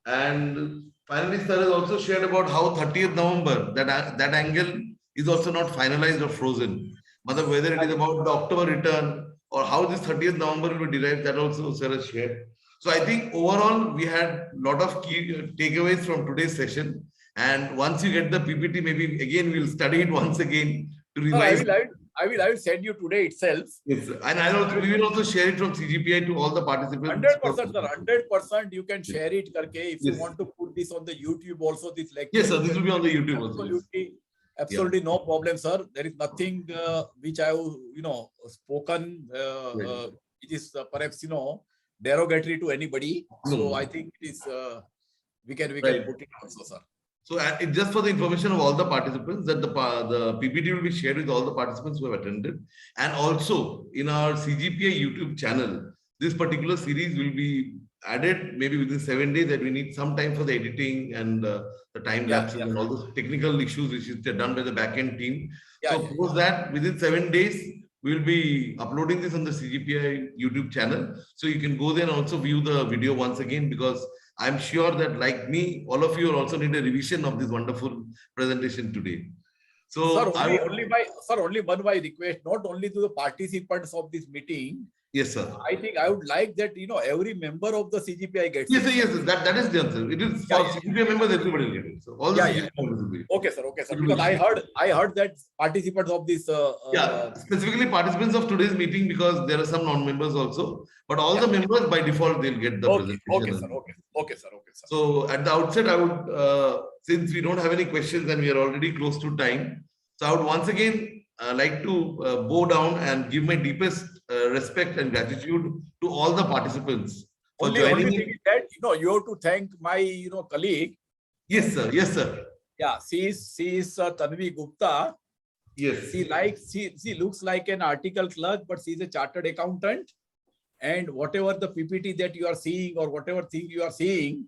And finally, Sir has also shared about how 30th November, that angle is also not finalized or frozen. Whether it is about the October return or how this 30th November will be derived, that also Sir has shared. So I think overall we had a lot of key takeaways from today's session. And once you get the PPT, maybe again we'll study it once again to revise. I will send you today itself. Yes, and we will also share it from CGPI to all the participants. 100%, sir. 100% you can share it karke. If you want to put this on the YouTube also, this lecture. Yes, sir. This will be on the YouTube also. Absolutely no problem, sir. There is nothing which I have, spoken. It is perhaps, derogatory to anybody. So I think it is, we can put it also, sir. So it's just for the information of all the participants that the PPT will be shared with all the participants who have attended. And also in our CGPI YouTube channel, this particular series will be added maybe within 7 days, that we need some time for the editing and the time lapses and all those technical issues which is done by the backend team. So post that within 7 days, we will be uploading this on the CGPI YouTube channel. So you can go there and also view the video once again, because I'm sure that like me, all of you also need a revision of this wonderful presentation today. So sir, only one my request, not only to the participants of this meeting. Yes, sir. I think I would like that, every member of the CGPI gets yes, it. Yes, that is the answer. It is for CGPI members, everybody will get it. So all the CGPI members will be. Okay, sir. Because I heard that participants of this. Specifically participants of today's meeting, because there are some non-members also. But all the members by default they'll get the presentation. Okay, sir. So at the outset, I would, since we don't have any questions and we are already close to time, so I would once again like to bow down and give my deepest respect and gratitude to all the participants for joining. Only thing is that you have to thank my colleague. Yes, sir. Yes, sir. Yeah, she is Tanvi Gupta. Yes. She looks like an article clerk, but she's a chartered accountant. And whatever the PPT that you are seeing or whatever thing you are seeing,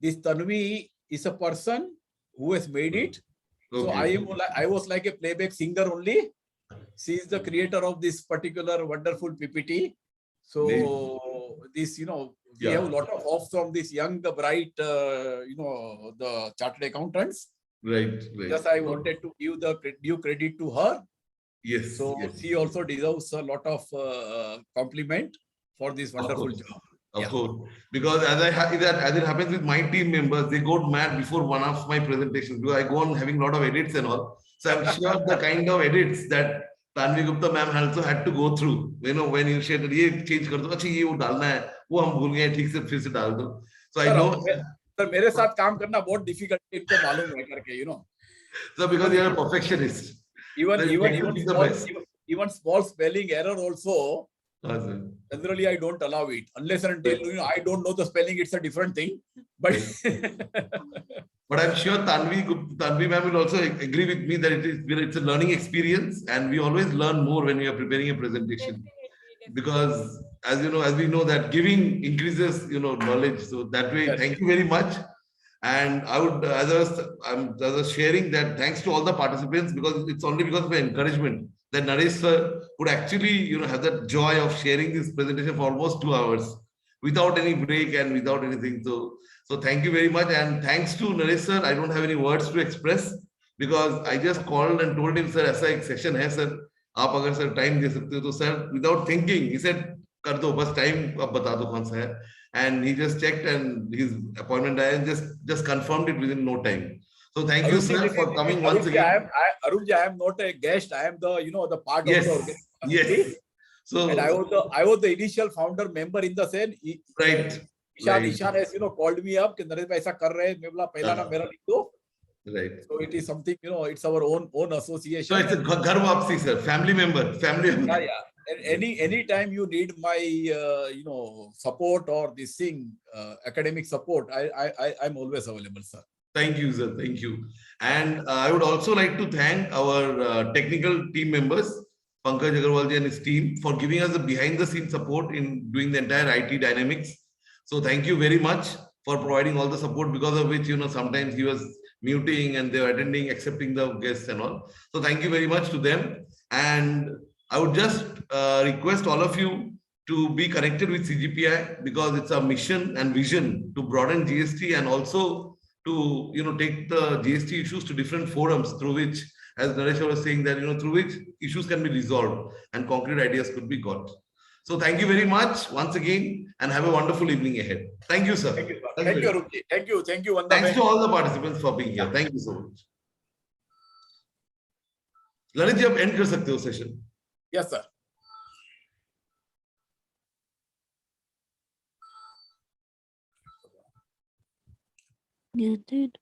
this Tanvi is a person who has made it. Okay. So I was like a playback singer only. She is the creator of this particular wonderful PPT. So this, we have a lot of hopes from this young, bright, the chartered accountants. Right. Just I wanted to give the due credit to her. Yes. So she also deserves a lot of compliment for this wonderful job. Of course, because as it happens with my team members, they go mad before one of my presentations, because I go on having a lot of edits and all. So I'm sure the kind of edits that Tanvi Gupta ma'am also had to go through, when you said ये change कर दो, अच्छा ये वो डालना है, वो हम भूल गए, ठीक से फिर से डाल दो. So I know. Sir, मेरे साथ काम करना बहुत difficult है, इनको मालूम है करके, So because you are a perfectionist. Even small spelling error also. Generally, I don't allow it unless and until I don't know the spelling. It's a different thing. But but I'm sure Tanvi ma'am will also agree with me that it's a learning experience, and we always learn more when we are preparing a presentation. Because as we know that giving increases knowledge. So that way, thank you very much. And I would, as I was sharing that, thanks to all the participants, because it's only because of encouragement that Naresh sir would actually, have that joy of sharing this presentation for almost 2 hours without any break and without anything. So thank you very much. And thanks to Naresh sir, I don't have any words to express, because I just called and told him, sir, ऐसा एक session है sir, आप अगर sir time दे सकते हो तो sir, without thinking, he said, कर दो, बस time अब बता दो कौन सा है. And he just checked and his appointment and just confirmed it within no time. So thank you, sir, for coming once again. Arunji, I am not a guest. I am the part of the organization. Yes. So and I was the initial founder member in the same. Right. Ishan has called me up. Naresh bhai ऐसा कर रहे हैं. मैं बोला पहला नाम मेरा लिख दो. Right. So it is something, it's our own association. So it's a ghar wapsi, sir. Family member. Yeah. And any time you need my support or this thing, academic support, I'm always available, sir. Thank you, sir. Thank you. And I would also like to thank our technical team members, Pankaj Agarwalji and his team, for giving us the behind-the-scenes support in doing the entire IT dynamics. So thank you very much for providing all the support, because of which, sometimes he was muting and they were attending, accepting the guests and all. So thank you very much to them. And I would just request all of you to be connected with CGPI, because it's a mission and vision to broaden GST and also to take the GST issues to different forums through which, as Naresh was saying, that through which issues can be resolved and concrete ideas could be got. So thank you very much once again, and have a wonderful evening ahead. Thank you, sir. Thank you, Arunji. Thank you. Thanks to all the participants for being here. Thank you so much. Lalit ji, आप end कर सकते हो session. Yes, sir. You did.